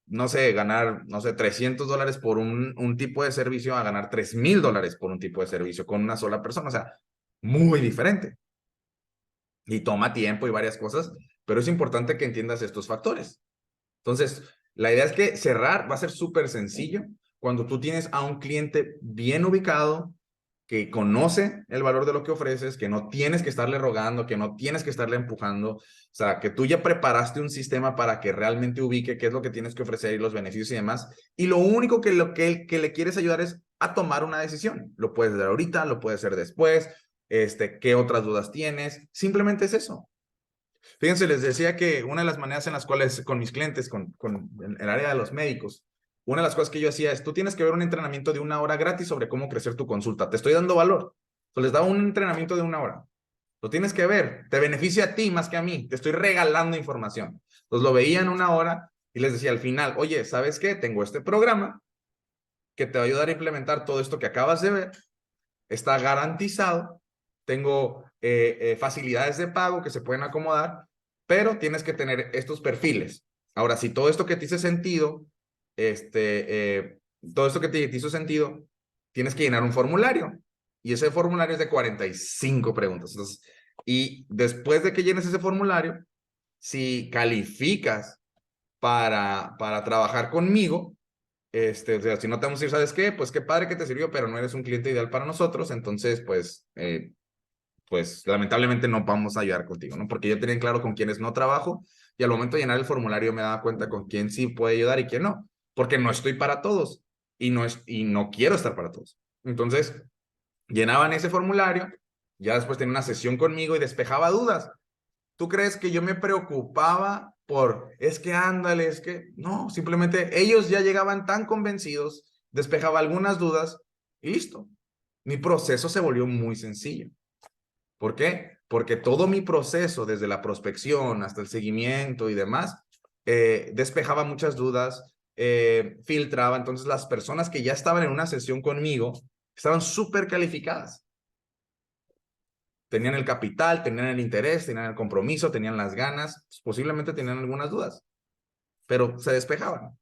no sé, ganar, no sé, $300 por un tipo de servicio a ganar $3,000 por un tipo de servicio con una sola persona. O sea, muy diferente. Y toma tiempo y varias cosas, pero es importante que entiendas estos factores. Entonces, la idea es que cerrar va a ser súper sencillo cuando tú tienes a un cliente bien ubicado, que conoce el valor de lo que ofreces, que no tienes que estarle rogando, que no tienes que estarle empujando, o sea, que tú ya preparaste un sistema para que realmente ubique qué es lo que tienes que ofrecer y los beneficios y demás, y lo único que le quieres ayudar es a tomar una decisión. Lo puedes hacer ahorita, lo puedes hacer después, qué otras dudas tienes, simplemente es eso. Fíjense, les decía que una de las maneras en las cuales con mis clientes, en el área de los médicos, una de las cosas que yo hacía es, tú tienes que ver un entrenamiento de 1 hora gratis sobre cómo crecer tu consulta. Te estoy dando valor. Entonces les daba un entrenamiento de 1 hora. Lo tienes que ver. Te beneficia a ti más que a mí. Te estoy regalando información. Entonces lo veía en 1 hora y les decía al final, oye, ¿sabes qué? Tengo este programa que te va a ayudar a implementar todo esto que acabas de ver. Está garantizado. Tengo facilidades de pago que se pueden acomodar, pero tienes que tener estos perfiles. Ahora, si todo esto que te hizo sentido, todo esto que te hizo sentido, tienes que llenar un formulario. Y ese formulario es de 45 preguntas. Entonces, y después de que llenes ese formulario, si calificas para trabajar conmigo, o sea, si no te vamos a decir, ¿sabes qué? Pues qué padre que te sirvió, pero no eres un cliente ideal para nosotros, entonces, pues lamentablemente no vamos a ayudar contigo, ¿no? Porque yo tenía claro con quiénes no trabajo y al momento de llenar el formulario me daba cuenta con quién sí puede ayudar y quién no, porque no estoy para todos y no quiero estar para todos. Entonces, llenaban ese formulario, ya después tenía una sesión conmigo y despejaba dudas. ¿Tú crees que yo me preocupaba es que ándale, es que no, simplemente ellos ya llegaban tan convencidos, despejaba algunas dudas y listo. Mi proceso se volvió muy sencillo. ¿Por qué? Porque todo mi proceso, desde la prospección hasta el seguimiento y demás, despejaba muchas dudas, filtraba. Entonces, las personas que ya estaban en una sesión conmigo estaban súper calificadas. Tenían el capital, tenían el interés, tenían el compromiso, tenían las ganas, pues, posiblemente tenían algunas dudas, pero se despejaban.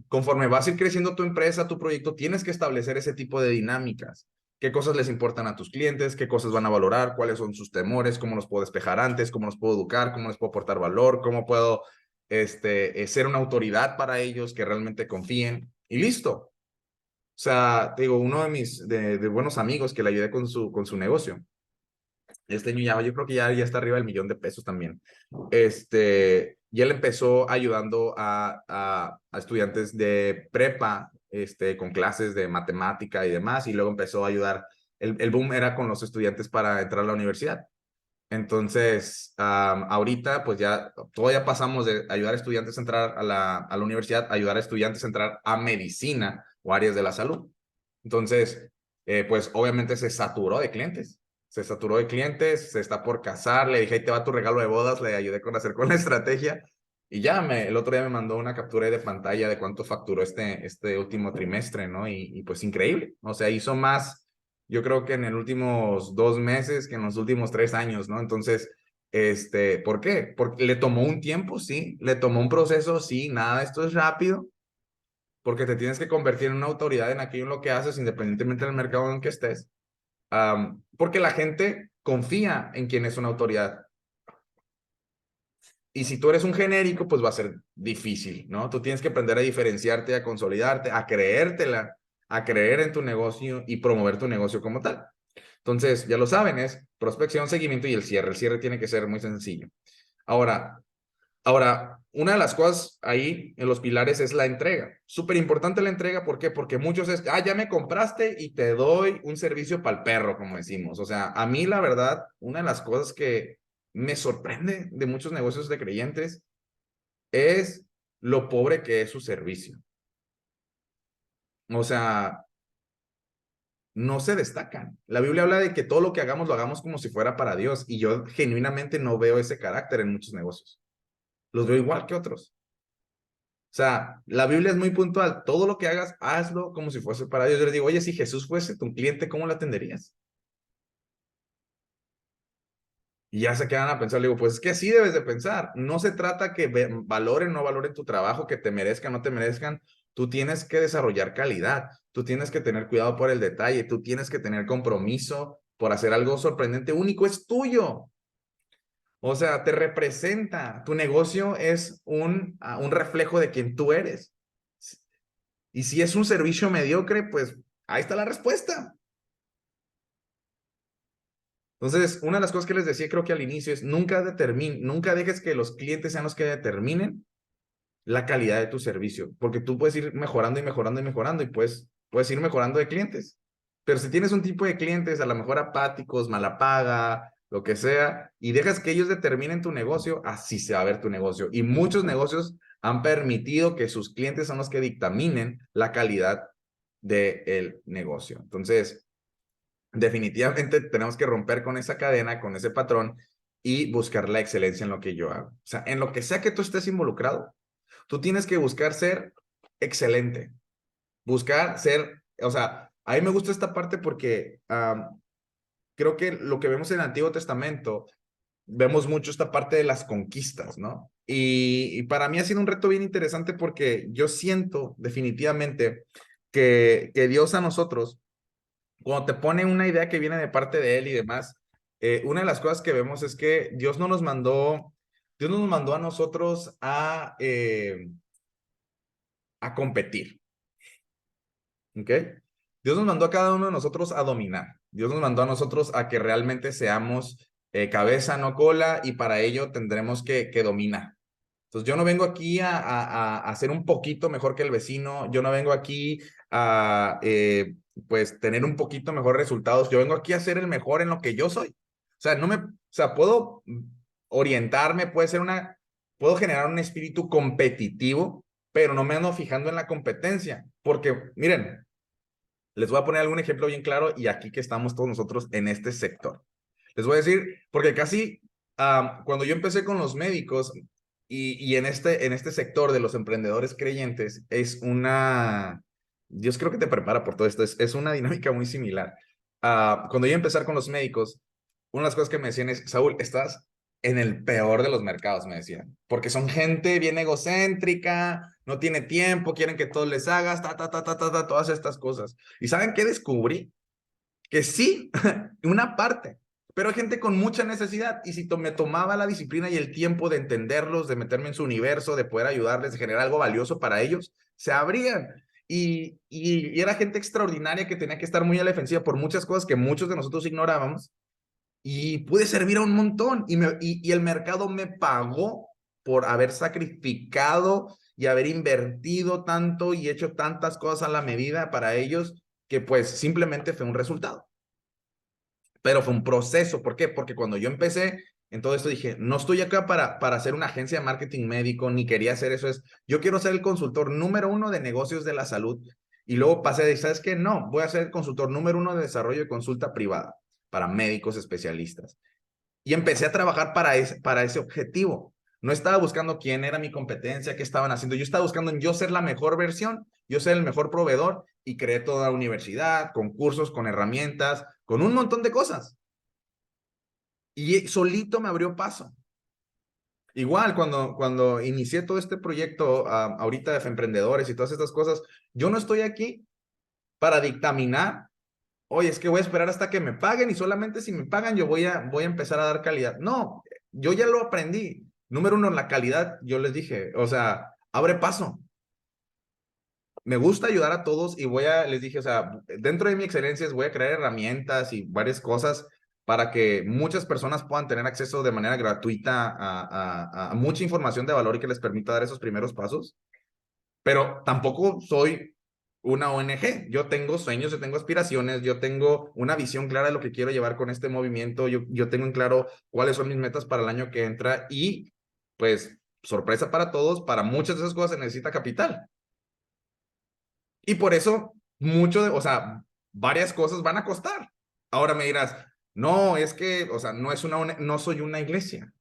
Conforme vas a ir creciendo tu empresa, tu proyecto, tienes que establecer ese tipo de dinámicas. ¿Qué cosas les importan a tus clientes? ¿Qué cosas van a valorar? ¿Cuáles son sus temores? ¿Cómo los puedo despejar antes? ¿Cómo los puedo educar? ¿Cómo les puedo aportar valor? ¿Cómo puedo ser una autoridad para ellos que realmente confíen? Y listo. O sea, te digo, uno de mis de buenos amigos que le ayudé con su negocio, este año ya, yo creo que ya está arriba del $1,000,000 también. Y él empezó ayudando a estudiantes de prepa, con clases de matemática y demás, y luego empezó a ayudar. El boom era con los estudiantes para entrar a la universidad. Entonces, ahorita, pues ya, todavía pasamos de ayudar a estudiantes a entrar a la universidad, a ayudar a estudiantes a entrar a medicina o áreas de la salud. Entonces, pues obviamente se saturó de clientes. Se saturó de clientes, se está por casar, le dije, ahí te va tu regalo de bodas, le ayudé con hacer con la estrategia. Y ya, el otro día me mandó una captura de pantalla de cuánto facturó este último trimestre, ¿no? Y pues increíble. O sea, hizo más, yo creo que en los últimos 2 meses que en los últimos 3 años, ¿no? Entonces, ¿por qué? Porque le tomó un tiempo, sí, le tomó un proceso, sí, nada de esto es rápido, porque te tienes que convertir en una autoridad en aquello en lo que haces, independientemente del mercado en el que estés, porque la gente confía en quien es una autoridad. Y si tú eres un genérico, pues va a ser difícil, ¿no? Tú tienes que aprender a diferenciarte, a consolidarte, a creértela, a creer en tu negocio y promover tu negocio como tal. Entonces, ya lo saben, es prospección, seguimiento y el cierre. El cierre tiene que ser muy sencillo. Ahora, una de las cosas ahí en los pilares es la entrega. Súper importante la entrega, ¿por qué? Porque muchos es, ya me compraste y te doy un servicio para el perro, como decimos. O sea, a mí la verdad, una de las cosas que me sorprende de muchos negocios de creyentes es lo pobre que es su servicio. O sea, no se destacan. La Biblia habla de que todo lo que hagamos lo hagamos como si fuera para Dios y yo genuinamente no veo ese carácter en muchos negocios. Los veo igual que otros. O sea, la Biblia es muy puntual. Todo lo que hagas, hazlo como si fuese para Dios. Yo les digo, oye, si Jesús fuese tu cliente, ¿cómo lo atenderías? Y ya se quedan a pensar, le digo, pues es que así debes de pensar. No se trata que valoren o no valoren tu trabajo, que te merezcan o no te merezcan. Tú tienes que desarrollar calidad, tú tienes que tener cuidado por el detalle, tú tienes que tener compromiso por hacer algo sorprendente, único, es tuyo. O sea, te representa. Tu negocio es un reflejo de quien tú eres. Y si es un servicio mediocre, pues ahí está la respuesta. Entonces, una de las cosas que les decía creo que al inicio es nunca dejes que los clientes sean los que determinen la calidad de tu servicio, porque tú puedes ir mejorando y mejorando y mejorando y puedes ir mejorando de clientes. Pero si tienes un tipo de clientes a lo mejor apáticos, mala paga, lo que sea, y dejas que ellos determinen tu negocio, así se va a ver tu negocio. Y muchos negocios han permitido que sus clientes son los que dictaminen la calidad del negocio. Entonces, definitivamente tenemos que romper con esa cadena, con ese patrón y buscar la excelencia en lo que yo hago. O sea, en lo que sea que tú estés involucrado, tú tienes que buscar ser excelente, buscar ser, o sea, a mí me gusta esta parte porque creo que lo que vemos en el Antiguo Testamento, vemos mucho esta parte de las conquistas, ¿no? Y para mí ha sido un reto bien interesante porque yo siento definitivamente que Dios a nosotros, cuando te pone una idea que viene de parte de Él y demás, una de las cosas que vemos es que Dios no nos mandó a nosotros a competir, ¿ok? Dios nos mandó a cada uno de nosotros a dominar. Dios nos mandó a nosotros a que realmente seamos cabeza, no cola, y para ello tendremos que dominar. Entonces, yo no vengo aquí a ser un poquito mejor que el vecino, yo no vengo aquí a, pues, tener un poquito mejor resultados, yo vengo aquí a ser el mejor en lo que yo soy. O sea, o sea, puedo orientarme, puedo generar un espíritu competitivo, pero no me ando fijando en la competencia, porque, miren, les voy a poner algún ejemplo bien claro y aquí que estamos todos nosotros en este sector. Les voy a decir, porque casi cuando yo empecé con los médicos y en este sector de los emprendedores creyentes, Dios creo que te prepara por todo esto, es una dinámica muy similar. Cuando yo empecé con los médicos, una de las cosas que me decían es, Saúl, estás en el peor de los mercados, me decían, porque son gente bien egocéntrica, no tiene tiempo, quieren que todo les hagas, todas estas cosas. ¿Y saben qué descubrí? Que sí, una parte, pero hay gente con mucha necesidad y si me tomaba la disciplina y el tiempo de entenderlos, de meterme en su universo, de poder ayudarles, de generar algo valioso para ellos, se abrían. Y era gente extraordinaria que tenía que estar muy a la defensiva por muchas cosas que muchos de nosotros ignorábamos y pude servir a un montón y el mercado me pagó por haber sacrificado y haber invertido tanto y hecho tantas cosas a la medida para ellos que pues simplemente fue un resultado. Pero fue un proceso. ¿Por qué? Porque cuando yo empecé en todo esto dije, no estoy acá para hacer una agencia de marketing médico, ni quería hacer eso. Yo quiero ser el consultor número uno de negocios de la salud. Y luego pasé de, ¿sabes qué? No, voy a ser el consultor número uno de desarrollo de consulta privada para médicos especialistas. Y empecé a trabajar para ese objetivo. No estaba buscando quién era mi competencia, qué estaban haciendo. Yo estaba buscando en yo ser la mejor versión, yo ser el mejor proveedor y creé toda la universidad, con cursos, con herramientas, con un montón de cosas. Y solito me abrió paso. Igual, cuando inicié todo este proyecto ahorita de emprendedores y todas estas cosas, yo no estoy aquí para dictaminar, oye, es que voy a esperar hasta que me paguen y solamente si me pagan yo voy a empezar a dar calidad. No, yo ya lo aprendí. Número uno, la calidad, yo les dije, o sea, abre paso. Me gusta ayudar a todos y les dije, o sea, dentro de mi excelencia voy a crear herramientas y varias cosas para que muchas personas puedan tener acceso de manera gratuita a mucha información de valor y que les permita dar esos primeros pasos. Pero tampoco soy una ONG. Yo tengo sueños, yo tengo aspiraciones, yo tengo una visión clara de lo que quiero llevar con este movimiento, yo tengo en claro cuáles son mis metas para el año que entra y pues sorpresa para todos, para muchas de esas cosas se necesita capital. Y por eso, o sea, varias cosas van a costar. Ahora me dirás, no, es que, o sea, no soy una iglesia.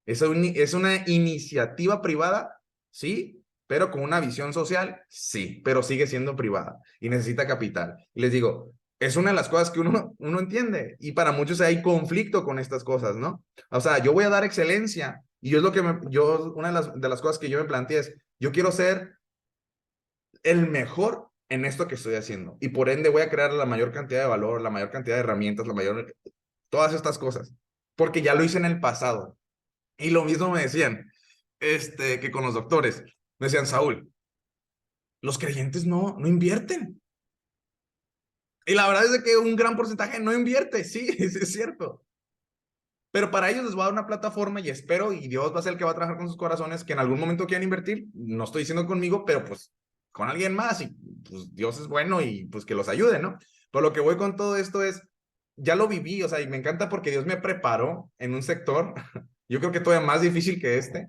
Es una iniciativa privada, sí, pero con una visión social, sí, pero sigue siendo privada y necesita capital. Y les digo, es una de las cosas que uno entiende y para muchos hay conflicto con estas cosas, ¿no? O sea, yo voy a dar excelencia y yo es lo que una de las cosas que yo me planteé es, yo quiero ser el mejor en esto que estoy haciendo. Y por ende voy a crear la mayor cantidad de valor, la mayor cantidad de herramientas, todas estas cosas. Porque ya lo hice en el pasado. Y lo mismo me decían, que con los doctores. Me decían, Saúl, los creyentes no invierten. Y la verdad es de que un gran porcentaje no invierte. Sí, es cierto. Pero para ellos les voy a dar una plataforma y espero, y Dios va a ser el que va a trabajar con sus corazones, que en algún momento quieran invertir. No estoy diciendo conmigo, pero pues con alguien más. Y pues Dios es bueno y pues que los ayude, ¿no? Pero lo que voy con todo esto es, ya lo viví, o sea, y me encanta porque Dios me preparó en un sector, yo creo que todavía más difícil que este,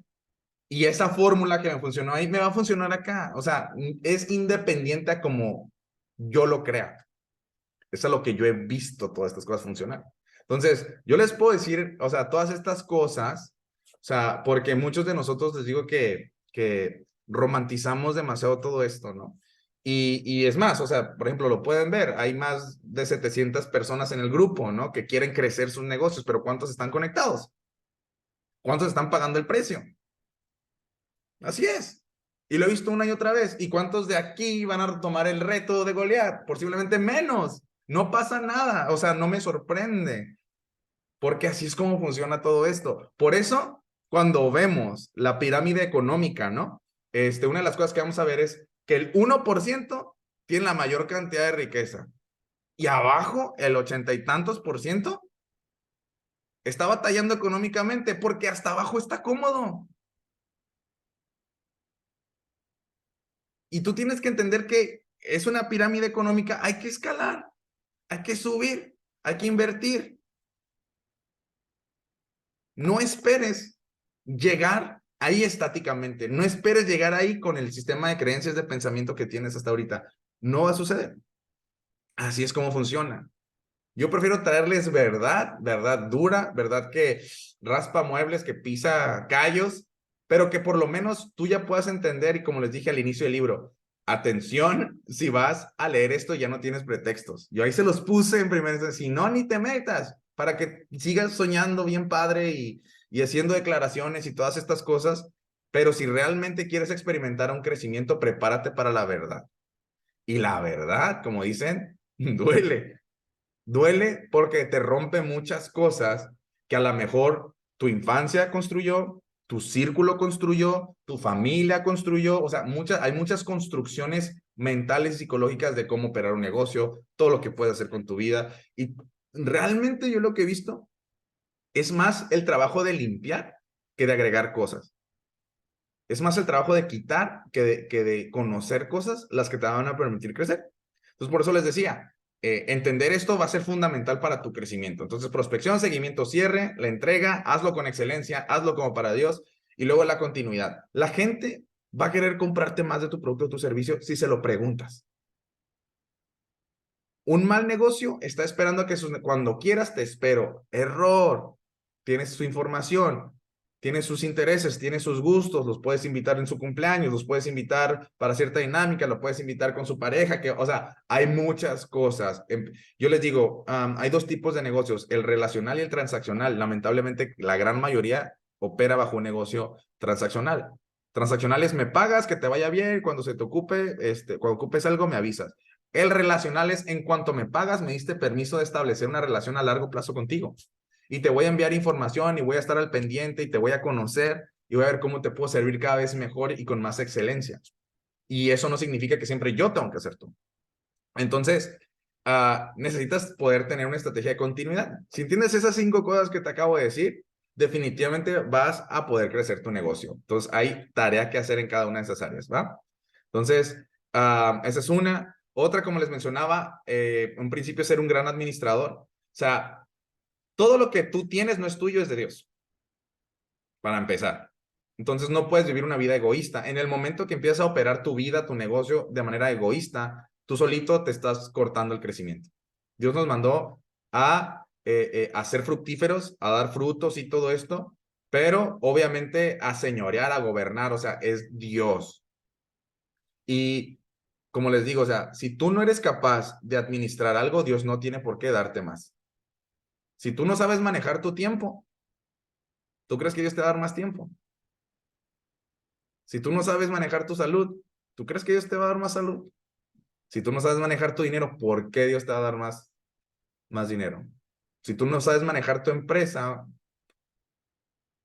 y esa fórmula que me funcionó ahí me va a funcionar acá, o sea, es independiente a como yo lo crea. Eso es lo que yo he visto todas estas cosas funcionar. Entonces, yo les puedo decir, o sea, todas estas cosas, o sea, porque muchos de nosotros les digo que romantizamos demasiado todo esto, ¿no? Y es más, o sea, por ejemplo, lo pueden ver, hay más de 700 personas en el grupo, ¿no? Que quieren crecer sus negocios, pero ¿cuántos están conectados? ¿Cuántos están pagando el precio? Así es. Y lo he visto una y otra vez. ¿Y cuántos de aquí van a tomar el reto de Goliat? Posiblemente menos. No pasa nada. O sea, no me sorprende. Porque así es como funciona todo esto. Por eso, cuando vemos la pirámide económica, ¿no? Una de las cosas que vamos a ver es que el 1% tiene la mayor cantidad de riqueza. Y abajo, el 80 y tantos por ciento está batallando económicamente porque hasta abajo está cómodo. Y tú tienes que entender que es una pirámide económica, hay que escalar, hay que subir, hay que invertir. No esperes llegar ahí estáticamente, no esperes llegar ahí con el sistema de creencias de pensamiento que tienes hasta ahorita. No va a suceder. Así es como funciona. Yo prefiero traerles verdad, verdad dura, verdad que raspa muebles, que pisa callos, pero que por lo menos tú ya puedas entender y como les dije al inicio del libro, atención, si vas a leer esto ya no tienes pretextos. Yo ahí se los puse en primera instancia, si no, ni te metas, para que sigas soñando bien padre y haciendo declaraciones y todas estas cosas, pero si realmente quieres experimentar un crecimiento, prepárate para la verdad. Y la verdad, como dicen, duele. Duele porque te rompe muchas cosas que a lo mejor tu infancia construyó, tu círculo construyó, tu familia construyó, o sea, hay muchas construcciones mentales y psicológicas de cómo operar un negocio, todo lo que puedes hacer con tu vida. Y realmente yo lo que he visto es más el trabajo de limpiar que de agregar cosas. Es más el trabajo de quitar que de conocer cosas las que te van a permitir crecer. Entonces, por eso les decía, entender esto va a ser fundamental para tu crecimiento. Entonces, prospección, seguimiento, cierre, la entrega, hazlo con excelencia, hazlo como para Dios y luego la continuidad. La gente va a querer comprarte más de tu producto o tu servicio si se lo preguntas. Un mal negocio está esperando a que cuando quieras te espero. Error. Tienes su información, tienes sus intereses, tienes sus gustos, los puedes invitar en su cumpleaños, los puedes invitar para cierta dinámica, lo puedes invitar con su pareja, o sea, hay muchas cosas. Yo les digo, hay dos tipos de negocios, el relacional y el transaccional. Lamentablemente, la gran mayoría opera bajo un negocio transaccional. Transaccional es me pagas, que te vaya bien, cuando se te ocupe, cuando ocupes algo me avisas. El relacional es en cuanto me pagas, me diste permiso de establecer una relación a largo plazo contigo. Y te voy a enviar información y voy a estar al pendiente y te voy a conocer y voy a ver cómo te puedo servir cada vez mejor y con más excelencia. Y eso no significa que siempre yo tengo que hacer tú. Entonces, necesitas poder tener una estrategia de continuidad. Si entiendes esas 5 cosas que te acabo de decir, definitivamente vas a poder crecer tu negocio. Entonces, hay tarea que hacer en cada una de esas áreas, ¿va? Entonces, esa es una. Otra, como les mencionaba, un principio es ser un gran administrador. O sea, todo lo que tú tienes no es tuyo, es de Dios, para empezar. Entonces no puedes vivir una vida egoísta. En el momento que empiezas a operar tu vida, tu negocio de manera egoísta, tú solito te estás cortando el crecimiento. Dios nos mandó a ser fructíferos, a dar frutos y todo esto, pero obviamente a señorear, a gobernar, o sea, es Dios. Y como les digo, o sea, si tú no eres capaz de administrar algo, Dios no tiene por qué darte más. Si tú no sabes manejar tu tiempo, ¿tú crees que Dios te va a dar más tiempo? Si tú no sabes manejar tu salud, ¿tú crees que Dios te va a dar más salud? Si tú no sabes manejar tu dinero, ¿por qué Dios te va a dar más dinero? Si tú no sabes manejar tu empresa,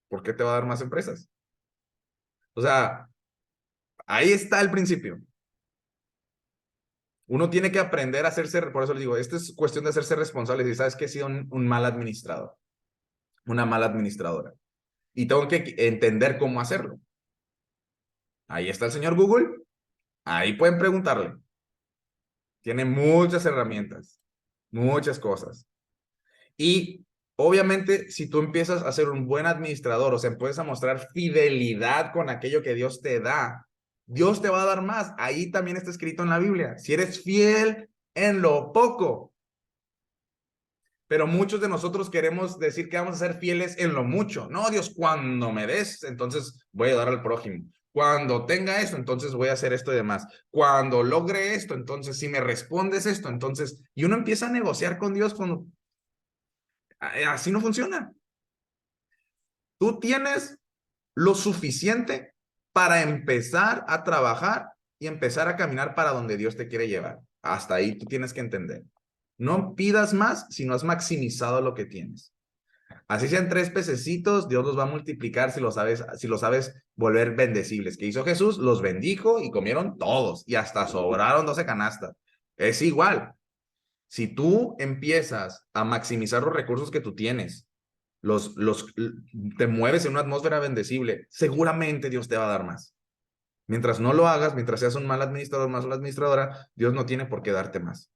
¿por qué te va a dar más empresas? O sea, ahí está el principio. Uno tiene que aprender a hacerse, por eso les digo, esta es cuestión de hacerse responsable. Si sabes que he sido un mal administrador, una mala administradora, y tengo que entender cómo hacerlo. Ahí está el señor Google, ahí pueden preguntarle. Tiene muchas herramientas, muchas cosas. Y obviamente, si tú empiezas a ser un buen administrador, o sea, empiezas a mostrar fidelidad con aquello que Dios te da, Dios te va a dar más. Ahí también está escrito en la Biblia. Si eres fiel en lo poco, pero muchos de nosotros queremos decir que vamos a ser fieles en lo mucho. No, Dios, cuando me des, entonces voy a dar al prójimo. Cuando tenga esto, entonces voy a hacer esto y demás. Cuando logre esto, entonces si me respondes esto, entonces, y uno empieza a negociar con Dios cuando así no funciona. Tú tienes lo suficiente para empezar a trabajar y empezar a caminar para donde Dios te quiere llevar. Hasta ahí tú tienes que entender. No pidas más si no has maximizado lo que tienes. Así sean 3 pececitos, Dios los va a multiplicar si lo sabes volver bendecibles. ¿Qué hizo Jesús? Los bendijo y comieron todos y hasta sobraron 12 canastas. Es igual. Si tú empiezas a maximizar los recursos que tú tienes, te mueves en una atmósfera bendecible, seguramente Dios te va a dar más. Mientras no lo hagas, mientras seas un mal administrador, mala administradora, Dios no tiene por qué darte más.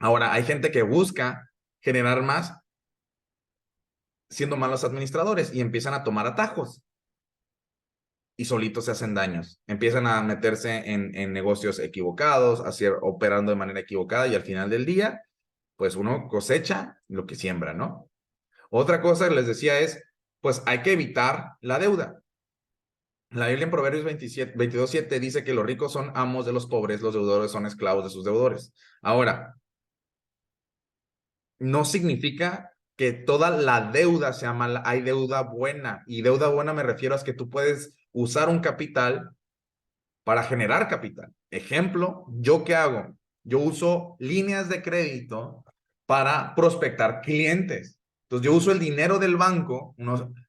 Ahora, hay gente que busca generar más siendo malos administradores y empiezan a tomar atajos y solitos se hacen daños. Empiezan a meterse en negocios equivocados, operando de manera equivocada y al final del día, pues uno cosecha lo que siembra, ¿no? Otra cosa que les decía es, pues hay que evitar la deuda. La Biblia en Proverbios 22:7 dice que los ricos son amos de los pobres, los deudores son esclavos de sus deudores. Ahora, no significa que toda la deuda sea mala, hay deuda buena. Y deuda buena me refiero a que tú puedes usar un capital para generar capital. Ejemplo, ¿yo qué hago? Yo uso líneas de crédito para prospectar clientes. Entonces, yo uso el dinero del banco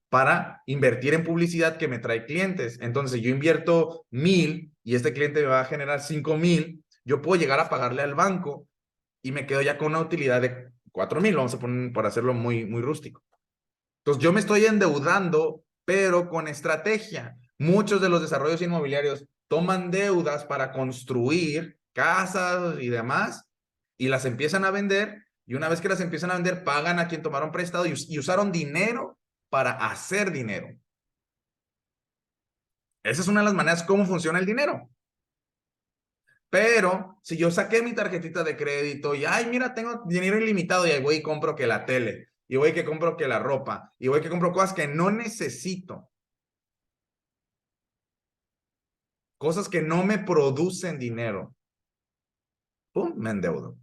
para invertir en publicidad que me trae clientes. Entonces, yo invierto 1,000 y este cliente me va a generar 5,000. Yo puedo llegar a pagarle al banco y me quedo ya con una utilidad de 4,000. Vamos a poner para hacerlo muy, muy rústico. Entonces, yo me estoy endeudando, pero con estrategia. Muchos de los desarrollos inmobiliarios toman deudas para construir casas y demás y las empiezan a vender. Y una vez que las empiezan a vender, pagan a quien tomaron prestado y usaron dinero para hacer dinero. Esa es una de las maneras cómo funciona el dinero. Pero si yo saqué mi tarjetita de crédito y, ay, mira, tengo dinero ilimitado y ahí voy y compro que la tele, y voy que compro que la ropa, y voy que compro cosas que no necesito, cosas que no me producen dinero, ¡pum!, me endeudo.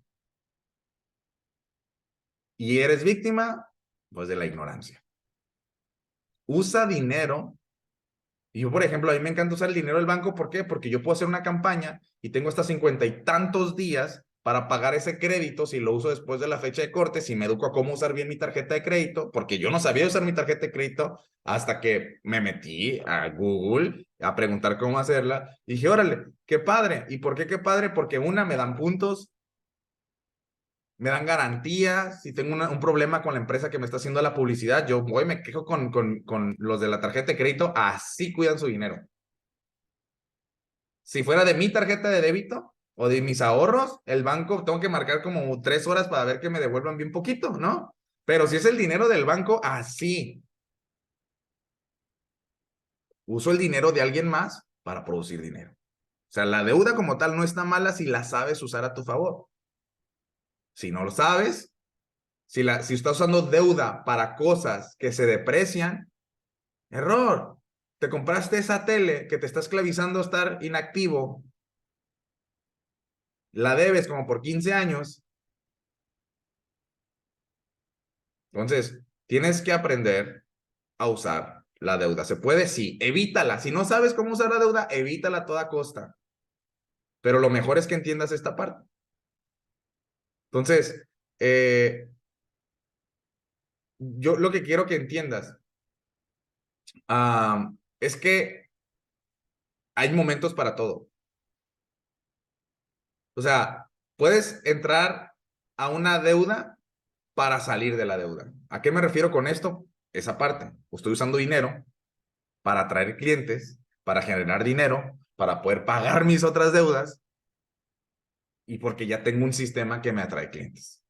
Y eres víctima, pues, de la ignorancia. Usa dinero. Y yo, por ejemplo, a mí me encanta usar el dinero del banco. ¿Por qué? Porque yo puedo hacer una campaña y tengo hasta 50 y tantos días para pagar ese crédito si lo uso después de la fecha de corte, si me educo a cómo usar bien mi tarjeta de crédito, porque yo no sabía usar mi tarjeta de crédito hasta que me metí a Google a preguntar cómo hacerla. Y dije, órale, qué padre. ¿Y por qué qué padre? Porque me dan puntos, me dan garantías. Si tengo un problema con la empresa que me está haciendo la publicidad, yo voy y me quejo con los de la tarjeta de crédito, así cuidan su dinero. Si fuera de mi tarjeta de débito o de mis ahorros, el banco tengo que marcar como 3 horas para ver que me devuelvan bien poquito, ¿no? Pero si es el dinero del banco, así. Uso el dinero de alguien más para producir dinero. O sea, la deuda como tal no está mala si la sabes usar a tu favor. Si no lo sabes, si estás usando deuda para cosas que se deprecian, error. Te compraste esa tele que te está esclavizando a estar inactivo, la debes como por 15 años. Entonces, tienes que aprender a usar la deuda. ¿Se puede? Sí. Evítala. Si no sabes cómo usar la deuda, evítala a toda costa. Pero lo mejor es que entiendas esta parte. Entonces, yo lo que quiero que entiendas es que hay momentos para todo. O sea, puedes entrar a una deuda para salir de la deuda. ¿A qué me refiero con esto? Esa parte. Estoy usando dinero para atraer clientes, para generar dinero, para poder pagar mis otras deudas y porque ya tengo un sistema que me atrae clientes.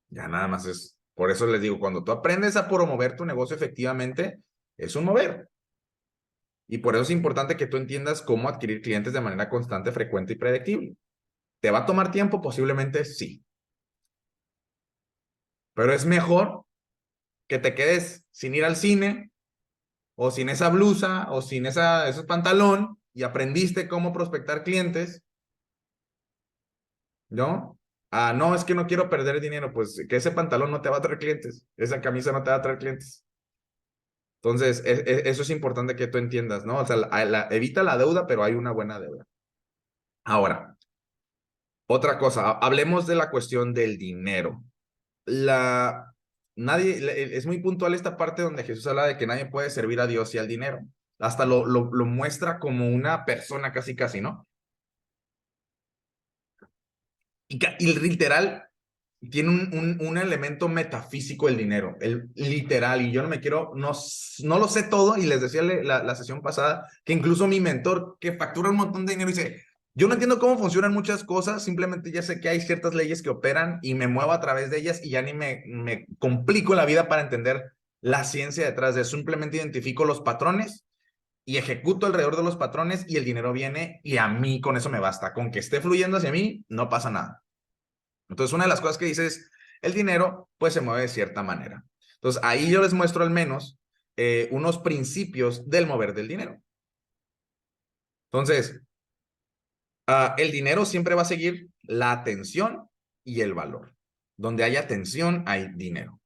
Ya nada más es, por eso les digo, cuando tú aprendes a promover tu negocio efectivamente, es un mover. Y por eso es importante que tú entiendas cómo adquirir clientes de manera constante, frecuente y predictible. ¿Te va a tomar tiempo? Posiblemente sí. Pero es mejor que te quedes sin ir al cine o sin esa blusa o sin ese pantalón y aprendiste cómo prospectar clientes, ¿no? Ah, no, es que no quiero perder dinero, pues que ese pantalón no te va a traer clientes, esa camisa no te va a traer clientes. Entonces, eso es importante que tú entiendas, ¿no? O sea, evita la deuda, pero hay una buena deuda. Ahora, otra cosa, hablemos de la cuestión del dinero. La, es muy puntual esta parte donde Jesús habla de que nadie puede servir a Dios y al dinero. Hasta lo muestra como una persona casi, casi, ¿no? Y literal, tiene un elemento metafísico el dinero, el literal, y yo no me quiero, no lo sé todo, y les decía la sesión pasada, que incluso mi mentor, que factura un montón de dinero, dice, yo no entiendo cómo funcionan muchas cosas, simplemente ya sé que hay ciertas leyes que operan y me muevo a través de ellas y ya ni me complico la vida para entender la ciencia detrás de eso, simplemente identifico los patrones y ejecuto alrededor de los patrones y el dinero viene y a mí con eso me basta, con que esté fluyendo hacia mí, no pasa nada. Entonces, una de las cosas que dice es, el dinero pues se mueve de cierta manera. Entonces, ahí yo les muestro al menos unos principios del mover del dinero. Entonces, el dinero siempre va a seguir la atención y el valor. Donde hay atención, hay dinero.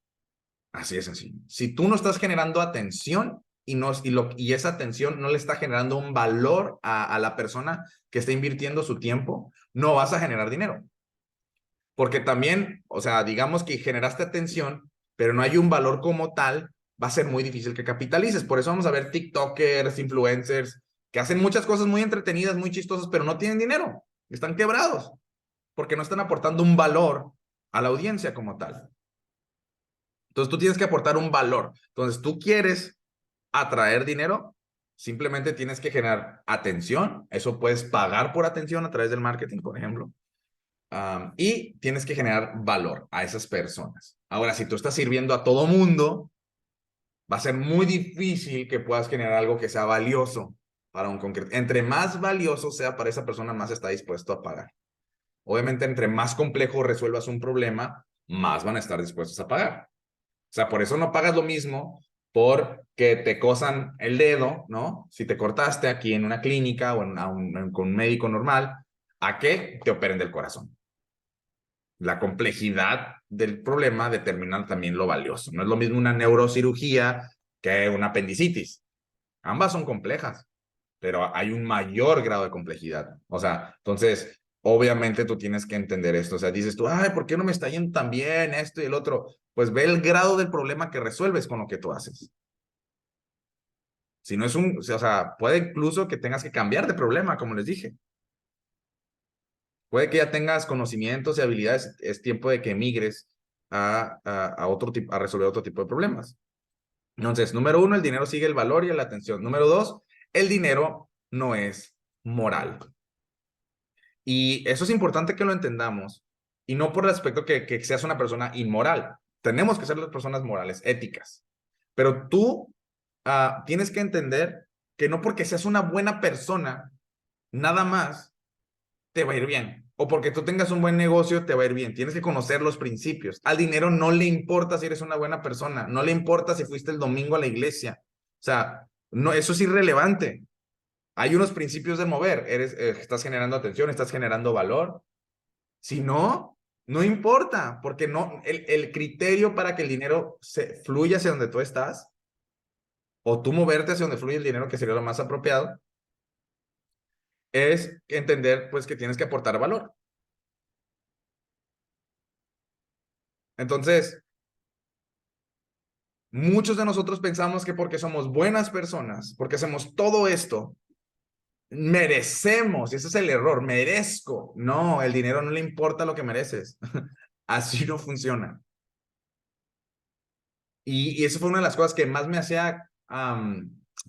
Así es sencillo. Si tú no estás generando atención y esa atención no le está generando un valor a la persona que está invirtiendo su tiempo, no vas a generar dinero. Porque también, o sea, digamos que generaste atención, pero no hay un valor como tal, va a ser muy difícil que capitalices. Por eso vamos a ver TikTokers, influencers, que hacen muchas cosas muy entretenidas, muy chistosas, pero no tienen dinero. Están quebrados, porque no están aportando un valor a la audiencia como tal. Entonces tú tienes que aportar un valor. Entonces tú quieres atraer dinero, simplemente tienes que generar atención. Eso puedes pagar por atención a través del marketing, por ejemplo. Y tienes que generar valor a esas personas. Ahora, si tú estás sirviendo a todo mundo, va a ser muy difícil que puedas generar algo que sea valioso para un concreto. Entre más valioso sea para esa persona, más está dispuesto a pagar. Obviamente, entre más complejo resuelvas un problema, más van a estar dispuestos a pagar. O sea, por eso no pagas lo mismo por que te cosan el dedo, ¿no? Si te cortaste aquí en una clínica o con un médico normal, a que te operen del corazón. La complejidad del problema determina también lo valioso. No es lo mismo una neurocirugía que una apendicitis. Ambas son complejas, pero hay un mayor grado de complejidad. O sea, entonces, obviamente tú tienes que entender esto. O sea, dices tú, ay, ¿por qué no me está yendo tan bien esto y el otro? Pues ve el grado del problema que resuelves con lo que tú haces. Si no es o sea, puede incluso que tengas que cambiar de problema, como les dije. Puede que ya tengas conocimientos y habilidades, es tiempo de que emigres a resolver otro tipo de problemas. Entonces, número uno, el dinero sigue el valor y la atención. Número dos, el dinero no es moral. Y eso es importante que lo entendamos. Y no por el aspecto que seas una persona inmoral. Tenemos que ser las personas morales, éticas. Pero tú tienes que entender que no porque seas una buena persona, nada más te va a ir bien. O porque tú tengas un buen negocio, te va a ir bien. Tienes que conocer los principios. Al dinero no le importa si eres una buena persona. No le importa si fuiste el domingo a la iglesia. O sea, no, eso es irrelevante. Hay unos principios de mover. Estás generando atención, estás generando valor. Si no, no importa, porque no, el criterio para que el dinero fluya hacia donde tú estás, o tú moverte hacia donde fluye el dinero, que sería lo más apropiado, es entender pues que tienes que aportar valor. Entonces, muchos de nosotros pensamos que porque somos buenas personas, porque hacemos todo esto, merecemos, y ese es el error, merezco. No, el dinero no le importa lo que mereces. Así no funciona. Y eso fue una de las cosas que más me hacía,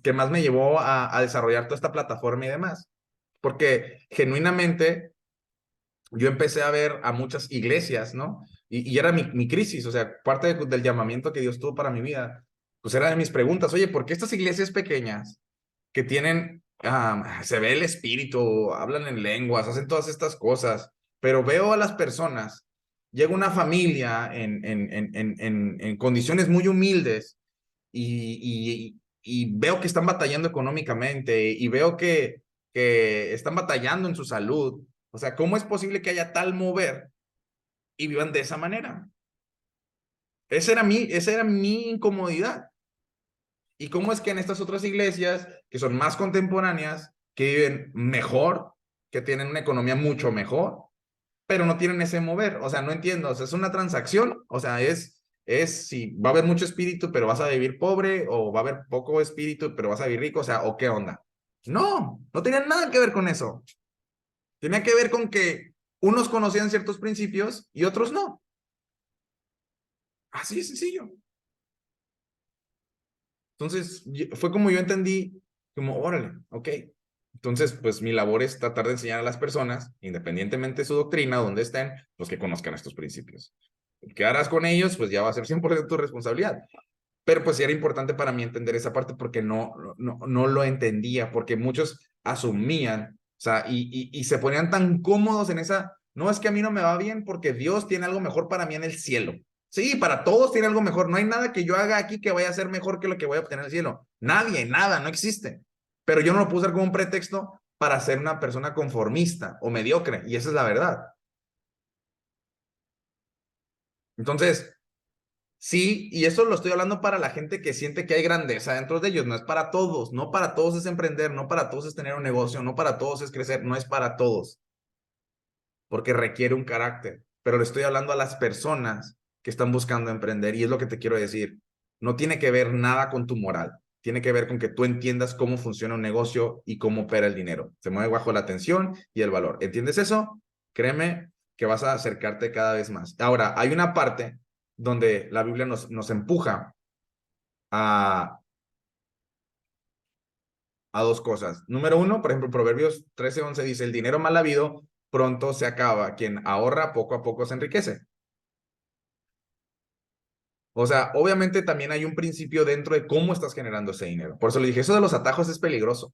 que más me llevó a desarrollar toda esta plataforma y demás. Porque genuinamente yo empecé a ver a muchas iglesias, ¿no? y era mi crisis, o sea, parte del llamamiento que Dios tuvo para mi vida, pues era de mis preguntas, oye, ¿por qué estas iglesias pequeñas que tienen, se ve el espíritu, hablan en lenguas, hacen todas estas cosas, pero veo a las personas, llega una familia en condiciones muy humildes y veo que están batallando económicamente y veo que están batallando en su salud? O sea, ¿cómo es posible que haya tal mover y vivan de esa manera? Esa era mi incomodidad. ¿Y cómo es que en estas otras iglesias, que son más contemporáneas, que viven mejor, que tienen una economía mucho mejor, pero no tienen ese mover? O sea, no entiendo. O sea, es una transacción. O sea, es si va a haber mucho espíritu, pero vas a vivir pobre, o va a haber poco espíritu, pero vas a vivir rico. O sea, ¿o qué onda? No, no tenía nada que ver con eso. Tenía que ver con que unos conocían ciertos principios y otros no. Así de sencillo. Entonces, fue como yo entendí, como, órale, ok. Entonces, pues mi labor es tratar de enseñar a las personas, independientemente de su doctrina, donde estén, pues que conozcan estos principios. ¿Qué harás con ellos? Pues ya va a ser 100% tu responsabilidad. Pero pues sí era importante para mí entender esa parte porque no lo entendía, porque muchos asumían, o sea, y se ponían tan cómodos en esa, no, es que a mí no me va bien porque Dios tiene algo mejor para mí en el cielo. Sí, para todos tiene algo mejor. No hay nada que yo haga aquí que vaya a ser mejor que lo que voy a obtener en el cielo. Nadie, nada, no existe. Pero yo no lo puse como un pretexto para ser una persona conformista o mediocre, y esa es la verdad. Entonces, sí, y eso lo estoy hablando para la gente que siente que hay grandeza dentro de ellos, no es para todos, no para todos es emprender, no para todos es tener un negocio, no para todos es crecer, no es para todos, porque requiere un carácter, pero le estoy hablando a las personas que están buscando emprender y es lo que te quiero decir, no tiene que ver nada con tu moral, tiene que ver con que tú entiendas cómo funciona un negocio y cómo opera el dinero, se mueve bajo la atención y el valor. ¿Entiendes eso? Créeme que vas a acercarte cada vez más. Ahora, hay una parte donde la Biblia nos empuja a, a dos cosas. Número uno, por ejemplo, Proverbios 13:11 dice, el dinero mal habido pronto se acaba, quien ahorra poco a poco se enriquece. O sea, obviamente también hay un principio dentro de cómo estás generando ese dinero. Por eso le dije, eso de los atajos es peligroso.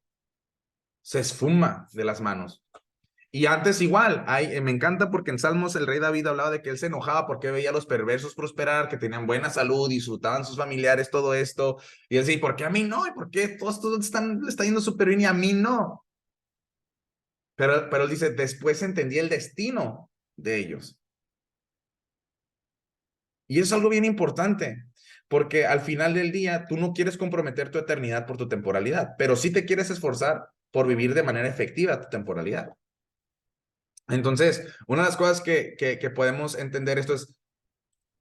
Se esfuma de las manos. Y antes igual, me encanta porque en Salmos el rey David hablaba de que él se enojaba porque veía a los perversos prosperar, que tenían buena salud, disfrutaban sus familiares, todo esto. Y él decía, ¿por qué a mí no? ¿Y por qué todos le está yendo súper bien y a mí no? Pero él dice, después entendí el destino de ellos. Y eso es algo bien importante, porque al final del día tú no quieres comprometer tu eternidad por tu temporalidad, pero sí te quieres esforzar por vivir de manera efectiva tu temporalidad. Entonces, una de las cosas que podemos entender esto es,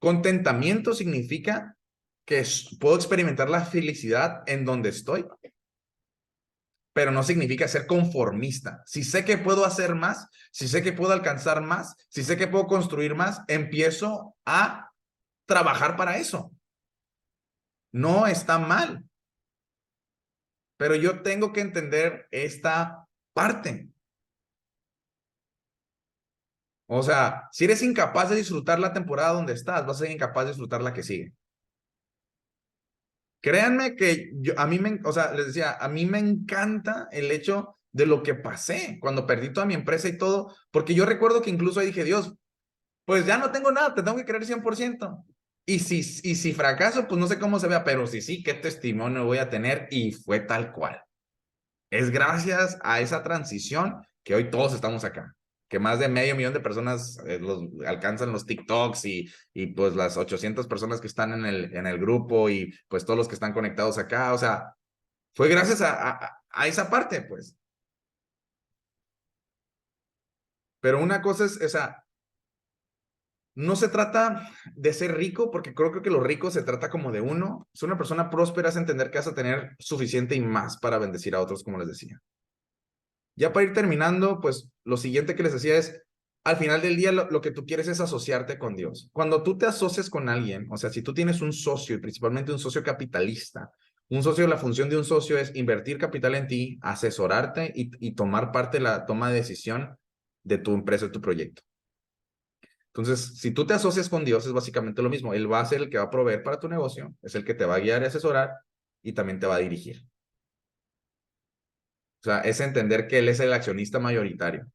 contentamiento significa que puedo experimentar la felicidad en donde estoy, pero no significa ser conformista. Si sé que puedo hacer más, si sé que puedo alcanzar más, si sé que puedo construir más, empiezo a trabajar para eso. No está mal, pero yo tengo que entender esta parte. O sea, si eres incapaz de disfrutar la temporada donde estás, vas a ser incapaz de disfrutar la que sigue. Créanme que a mí o sea, les decía, a mí me encanta el hecho de lo que pasé cuando perdí toda mi empresa y todo, porque yo recuerdo que incluso ahí dije, Dios, pues ya no tengo nada, te tengo que creer 100%. Y si fracaso, pues no sé cómo se vea, pero si sí, qué testimonio voy a tener y fue tal cual. Es gracias a esa transición que hoy todos estamos acá, que más de medio millón de personas alcanzan los TikToks y pues las 800 personas que están en el grupo y pues todos los que están conectados acá, o sea, fue gracias a esa parte, pues. Pero una cosa es, o sea, no se trata de ser rico, porque creo que lo rico se trata como de uno. Es una persona próspera, es entender que vas a tener suficiente y más para bendecir a otros, como les decía. Ya para ir terminando, pues lo siguiente que les decía es, al final del día lo que tú quieres es asociarte con Dios. Cuando tú te asocias con alguien, o sea, si tú tienes un socio y principalmente un socio capitalista, un socio, la función de un socio es invertir capital en ti, asesorarte y tomar parte de la toma de decisión de tu empresa, de tu proyecto. Entonces, si tú te asocias con Dios, es básicamente lo mismo. Él va a ser el que va a proveer para tu negocio, es el que te va a guiar y asesorar y también te va a dirigir. O sea, es entender que Él es el accionista mayoritario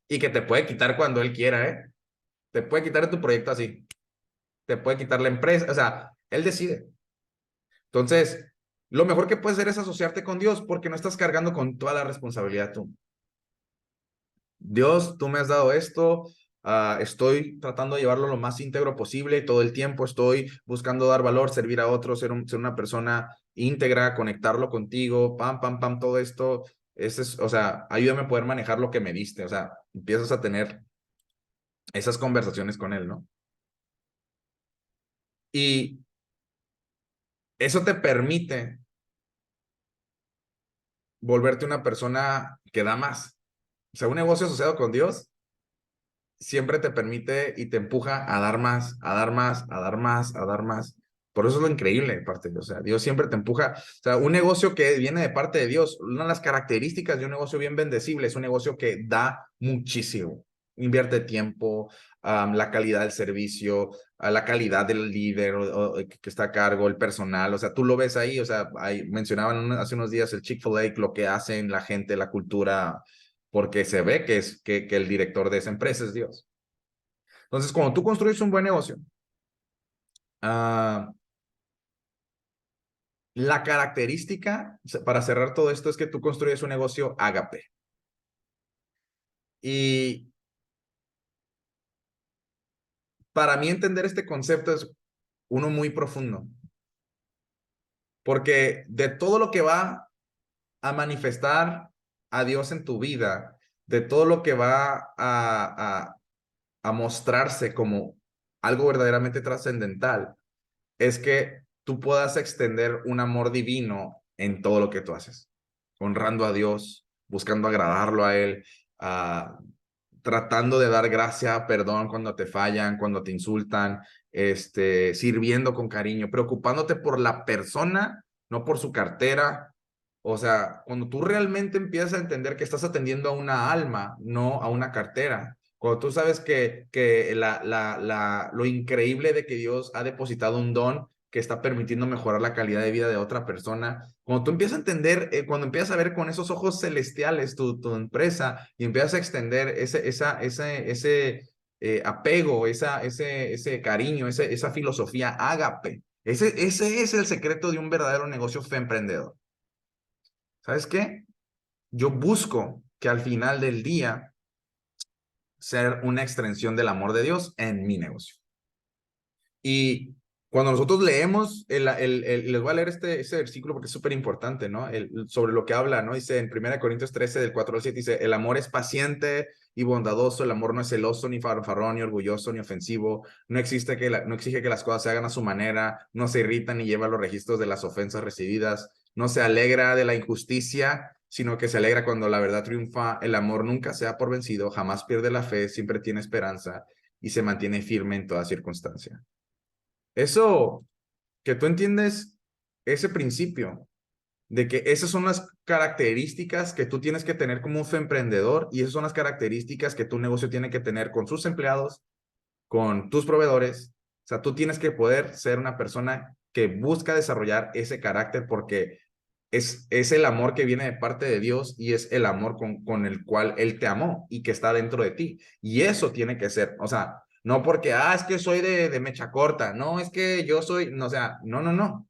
y que te puede quitar cuando Él quiera, ¿eh? Te puede quitar de tu proyecto así, te puede quitar la empresa, o sea, Él decide. Entonces, lo mejor que puedes hacer es asociarte con Dios porque no estás cargando con toda la responsabilidad tú. Dios, tú me has dado esto, estoy tratando de llevarlo lo más íntegro posible, todo el tiempo estoy buscando dar valor, servir a otros, ser una persona íntegra, conectarlo contigo, pam, pam, pam, todo esto, o sea, ayúdame a poder manejar lo que me diste, o sea, empiezas a tener esas conversaciones con él, ¿no? Y eso te permite volverte una persona que da más. O sea, un negocio asociado con Dios siempre te permite y te empuja a dar más, a dar más, a dar más, a dar más. Por eso es lo increíble, parte, o sea, Dios siempre te empuja. O sea, un negocio que viene de parte de Dios, una de las características de un negocio bien bendecible es un negocio que da muchísimo. Invierte tiempo, la calidad del servicio, la calidad del líder que está a cargo, el personal. O sea, tú lo ves ahí, o sea, ahí mencionaban hace unos días el Chick-fil-A, lo que hacen la gente, la cultura, porque se ve que el director de esa empresa es Dios. Entonces, cuando tú construyes un buen negocio, uh, la característica para cerrar todo esto es que tú construyes un negocio ágape. Y para mí entender este concepto es uno muy profundo, porque de todo lo que va a manifestar a Dios en tu vida, de todo lo que va a mostrarse como algo verdaderamente trascendental, es que tú puedas extender un amor divino en todo lo que tú haces, honrando a Dios, buscando agradarlo a Él, tratando de dar gracia, perdón cuando te fallan, cuando te insultan, sirviendo con cariño, preocupándote por la persona, no por su cartera. O sea, cuando tú realmente empiezas a entender que estás atendiendo a una alma, no a una cartera. Cuando tú sabes que lo increíble de que Dios ha depositado un don que está permitiendo mejorar la calidad de vida de otra persona, cuando tú empiezas a entender, cuando empiezas a ver con esos ojos celestiales tu empresa y empiezas a extender ese apego, ese cariño, esa filosofía ágape, ese es el secreto de un verdadero negocio emprendedor. ¿Sabes qué? Yo busco que al final del día ser una extensión del amor de Dios en mi negocio. Y cuando nosotros leemos, les voy a leer este versículo porque es súper importante, ¿no? Sobre lo que habla, ¿no? Dice en 1 Corintios 13, del 4 al 7, dice, el amor es paciente y bondadoso, el amor no es celoso, ni fanfarrón, ni orgulloso, ni ofensivo, no exige que las cosas se hagan a su manera, no se irrita ni lleva los registros de las ofensas recibidas, no se alegra de la injusticia, sino que se alegra cuando la verdad triunfa, el amor nunca se da por vencido, jamás pierde la fe, siempre tiene esperanza y se mantiene firme en toda circunstancia. Eso, que tú entiendes ese principio de que esas son las características que tú tienes que tener como un emprendedor y esas son las características que tu negocio tiene que tener con sus empleados, con tus proveedores. O sea, tú tienes que poder ser una persona que busca desarrollar ese carácter porque es el amor que viene de parte de Dios y es el amor con el cual Él te amó y que está dentro de ti. Y eso tiene que ser, o sea, no porque, es que soy de mecha corta, no, es que yo soy, no, o sea, no, no, no.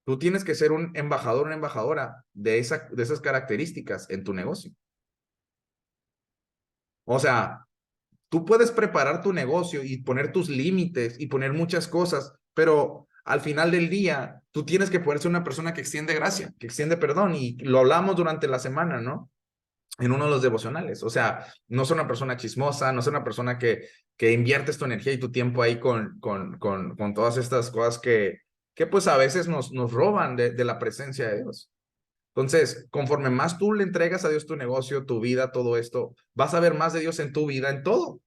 Tú tienes que ser un embajador, una embajadora de esas características en tu negocio. O sea, tú puedes preparar tu negocio y poner tus límites y poner muchas cosas, pero al final del día, tú tienes que poder ser una persona que extiende gracia, que extiende perdón, y lo hablamos durante la semana, ¿no? En uno de los devocionales. O sea, no soy una persona chismosa, no soy una persona que inviertes tu energía y tu tiempo ahí con todas estas cosas que pues a veces nos roban de la presencia de Dios. Entonces, conforme más tú le entregas a Dios tu negocio, tu vida, todo esto, vas a ver más de Dios en tu vida, en todo.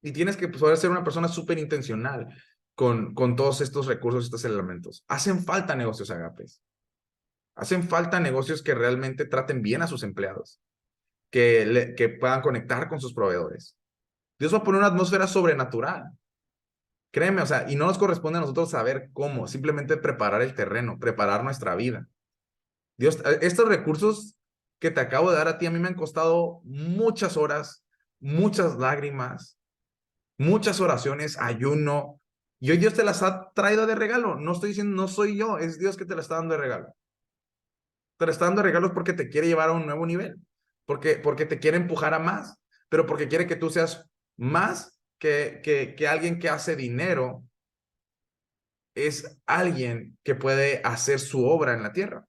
Y tienes que poder ser una persona súper intencional con todos estos recursos, estos elementos. Hacen falta negocios agapes. Hacen falta negocios que realmente traten bien a sus empleados. que puedan conectar con sus proveedores. Dios va a poner una atmósfera sobrenatural. Créeme, o sea, y no nos corresponde a nosotros saber cómo, simplemente preparar el terreno, preparar nuestra vida. Dios, estos recursos que te acabo de dar a ti, a mí me han costado muchas horas, muchas lágrimas, muchas oraciones, ayuno, y hoy Dios te las ha traído de regalo. No estoy diciendo, no soy yo, es Dios que te la está dando de regalo. Te la está dando de regalo porque te quiere llevar a un nuevo nivel, porque te quiere empujar a más, pero porque quiere que tú seas más que alguien que hace dinero, es alguien que puede hacer su obra en la tierra,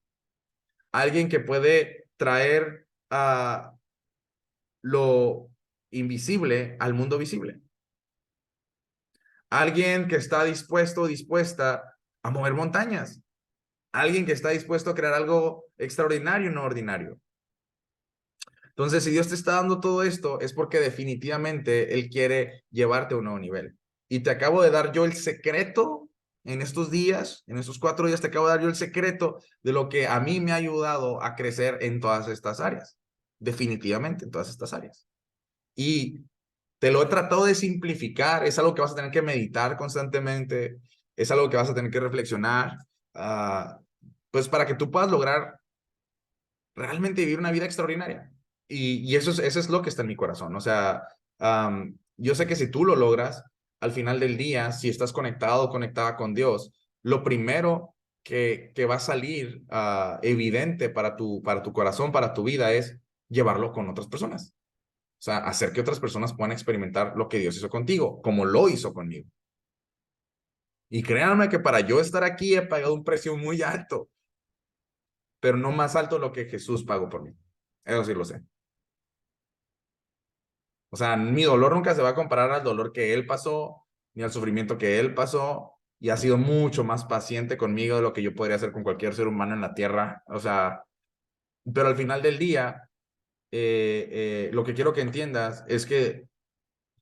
alguien que puede traer a lo invisible al mundo visible, alguien que está dispuesto o dispuesta a mover montañas, alguien que está dispuesto a crear algo extraordinario y no ordinario. Entonces, si Dios te está dando todo esto, es porque definitivamente Él quiere llevarte a un nuevo nivel. Y te acabo de dar yo el secreto en estos días, en estos 4 días, te acabo de dar yo el secreto de lo que a mí me ha ayudado a crecer en todas estas áreas. Definitivamente en todas estas áreas. Y te lo he tratado de simplificar, es algo que vas a tener que meditar constantemente, es algo que vas a tener que reflexionar, pues para que tú puedas lograr realmente vivir una vida extraordinaria. Y eso es lo que está en mi corazón. O sea, yo sé que si tú lo logras, al final del día, si estás conectado o conectada con Dios, lo primero que va a salir evidente para tu corazón, para tu vida, es llevarlo con otras personas. O sea, hacer que otras personas puedan experimentar lo que Dios hizo contigo, como lo hizo conmigo. Y créanme que para yo estar aquí he pagado un precio muy alto, pero no más alto de lo que Jesús pagó por mí. Eso sí lo sé. O sea, mi dolor nunca se va a comparar al dolor que él pasó, ni al sufrimiento que él pasó, y ha sido mucho más paciente conmigo de lo que yo podría hacer con cualquier ser humano en la tierra. O sea, pero al final del día, lo que quiero que entiendas es que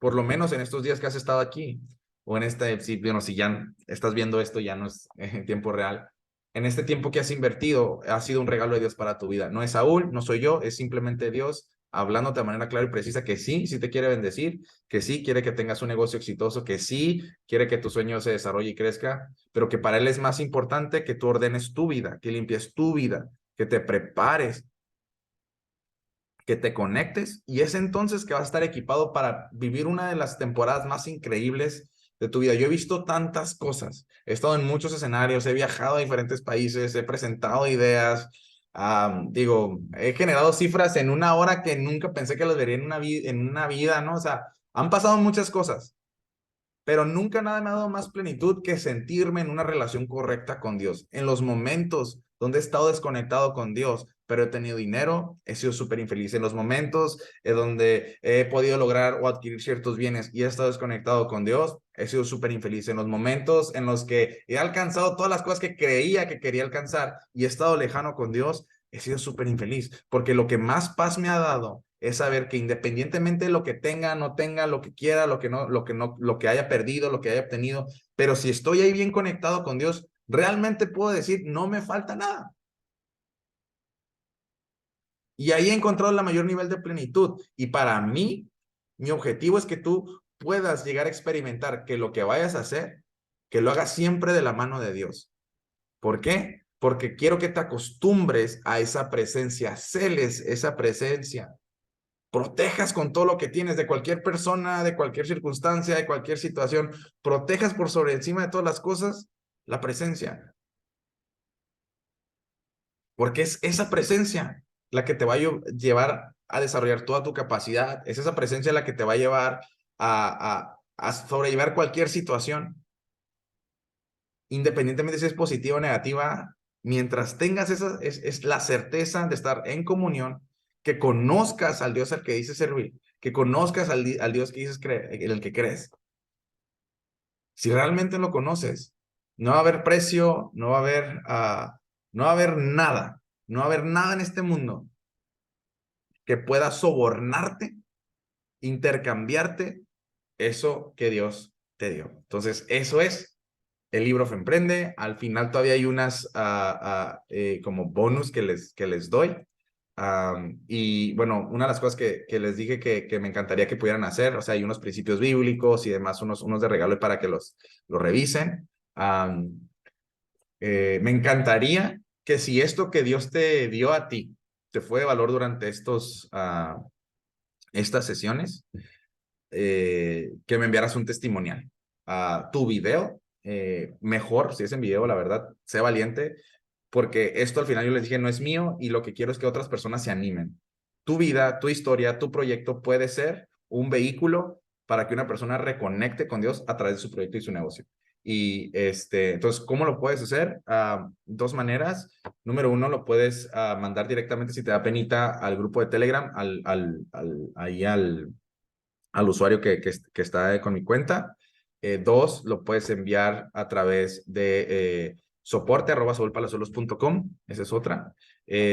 por lo menos en estos días que has estado aquí, o en este, si, bueno, si ya estás viendo esto, ya no es en tiempo real, en este tiempo que has invertido, ha sido un regalo de Dios para tu vida. No es Saúl, no soy yo, es simplemente Dios hablándote de manera clara y precisa que sí, sí te quiere bendecir, que sí quiere que tengas un negocio exitoso, que sí quiere que tu sueño se desarrolle y crezca, pero que para Él es más importante que tú ordenes tu vida, que limpies tu vida, que te prepares, que te conectes, y es entonces que vas a estar equipado para vivir una de las temporadas más increíbles de tu vida. Yo he visto tantas cosas, he estado en muchos escenarios, he viajado a diferentes países, he presentado ideas, he generado cifras en una hora que nunca pensé que las vería en una vida, ¿no? O sea, han pasado muchas cosas, pero nunca nada me ha dado más plenitud que sentirme en una relación correcta con Dios. En los momentos donde he estado desconectado con Dios, pero he tenido dinero, he sido súper infeliz. En los momentos donde he podido lograr o adquirir ciertos bienes y he estado desconectado con Dios, he sido súper infeliz. En los momentos en los que he alcanzado todas las cosas que creía que quería alcanzar y he estado lejano con Dios, he sido súper infeliz, porque lo que más paz me ha dado es saber que independientemente de lo que tenga, no tenga, lo que quiera, lo que haya perdido, lo que haya obtenido, pero si estoy ahí bien conectado con Dios, realmente puedo decir, no me falta nada. Y ahí he encontrado el mayor nivel de plenitud. Y para mí, mi objetivo es que tú puedas llegar a experimentar que lo que vayas a hacer, que lo hagas siempre de la mano de Dios. ¿Por qué? Porque quiero que te acostumbres a esa presencia, celes esa presencia, protejas con todo lo que tienes de cualquier persona, de cualquier circunstancia, de cualquier situación, protejas por sobre encima de todas las cosas la presencia, porque es esa presencia la que te va a llevar a desarrollar toda tu capacidad, es esa presencia la que te va a llevar a sobrellevar cualquier situación, independientemente si es positiva o negativa, mientras tengas esa, es la certeza de estar en comunión, que conozcas al Dios al que dices servir, que conozcas al Dios que dices creer, en el que crees. Si realmente lo conoces, no va a haber precio, no va a haber nada, no va a haber nada en este mundo que pueda sobornarte, intercambiarte eso que Dios te dio. Entonces, eso es el libro Femprende. Al final todavía hay unas como bonus que les doy. Y bueno, una de las cosas que les dije que me encantaría que pudieran hacer, o sea, hay unos principios bíblicos y demás, unos de regalo para que los revisen. Me encantaría que si esto que Dios te dio a ti te fue de valor durante estas sesiones, que me enviaras un testimonial. Tu video, mejor, si es en video, la verdad, sé valiente, porque esto al final yo les dije no es mío y lo que quiero es que otras personas se animen. Tu vida, tu historia, tu proyecto puede ser un vehículo para que una persona reconecte con Dios a través de su proyecto y su negocio. Y entonces, ¿cómo lo puedes hacer? Dos maneras. Número uno, lo puedes mandar directamente si te da penita al grupo de Telegram, ahí al usuario que está con mi cuenta. Dos, lo puedes enviar a través de soporte@saulpalazuelos.com, esa es otra.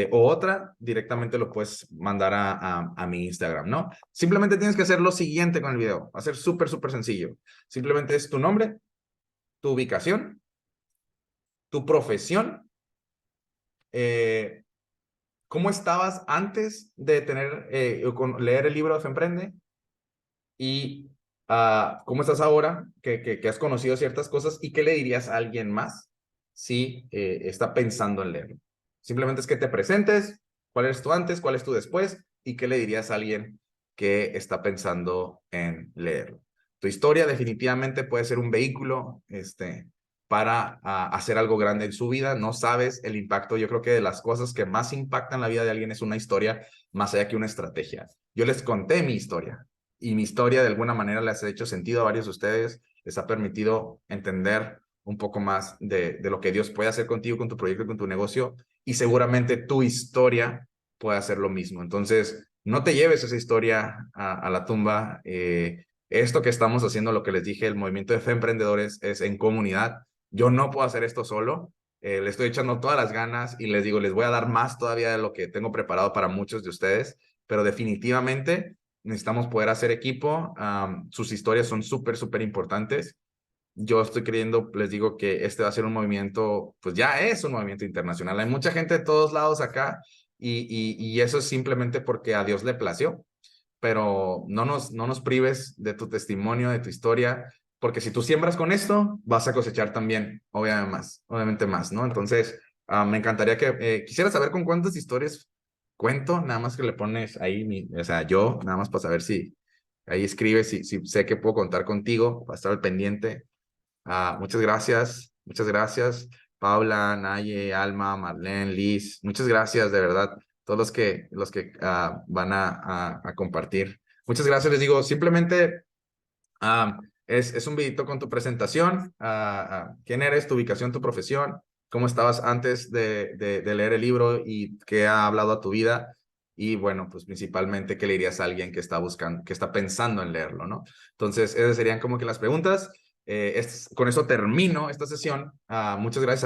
O otra, directamente lo puedes mandar a mi Instagram, ¿no? Simplemente tienes que hacer lo siguiente con el video, va a ser súper, súper sencillo. Simplemente es tu nombre, tu ubicación, tu profesión, cómo estabas antes de leer el libro de Fe Emprende, y cómo estás ahora, que has conocido ciertas cosas y qué le dirías a alguien más si está pensando en leerlo. Simplemente es que te presentes, cuál eres tú antes, cuál es tú después y qué le dirías a alguien que está pensando en leerlo. Tu historia definitivamente puede ser un vehículo para hacer algo grande en su vida. No sabes el impacto. Yo creo que de las cosas que más impactan la vida de alguien es una historia más allá que una estrategia. Yo les conté mi historia y mi historia de alguna manera les ha hecho sentido a varios de ustedes, les ha permitido entender un poco más de lo que Dios puede hacer contigo, con tu proyecto, con tu negocio, y seguramente tu historia puede hacer lo mismo. Entonces, no te lleves esa historia a la tumba. Esto que estamos haciendo, lo que les dije, el movimiento de Fe Emprendedores es en comunidad. Yo no puedo hacer esto solo. Le estoy echando todas las ganas y les digo, les voy a dar más todavía de lo que tengo preparado para muchos de ustedes, pero definitivamente necesitamos poder hacer equipo. Sus historias son súper, súper importantes. Yo estoy creyendo, les digo que este va a ser un movimiento, pues ya es un movimiento internacional. Hay mucha gente de todos lados acá y eso es simplemente porque a Dios le plació, pero no nos prives de tu testimonio, de tu historia, porque si tú siembras con esto, vas a cosechar también, obviamente más, ¿no? Entonces, me encantaría quisiera saber con cuántas historias cuento, nada más que le pones ahí, o sea, yo, nada más para saber si ahí escribes, si sé que puedo contar contigo, para estar al pendiente. Muchas gracias, Paula, Naye, Alma, Marlene, Liz, muchas gracias, de verdad, todos los que van a compartir. Muchas gracias, les digo, simplemente es un videito con tu presentación, quién eres, tu ubicación, tu profesión, cómo estabas antes de leer el libro y qué ha hablado a tu vida. Y bueno, pues principalmente qué le dirías a alguien que está buscando, que está pensando en leerlo, ¿no? Entonces, esas serían como que las preguntas. Con eso termino esta sesión. Muchas gracias.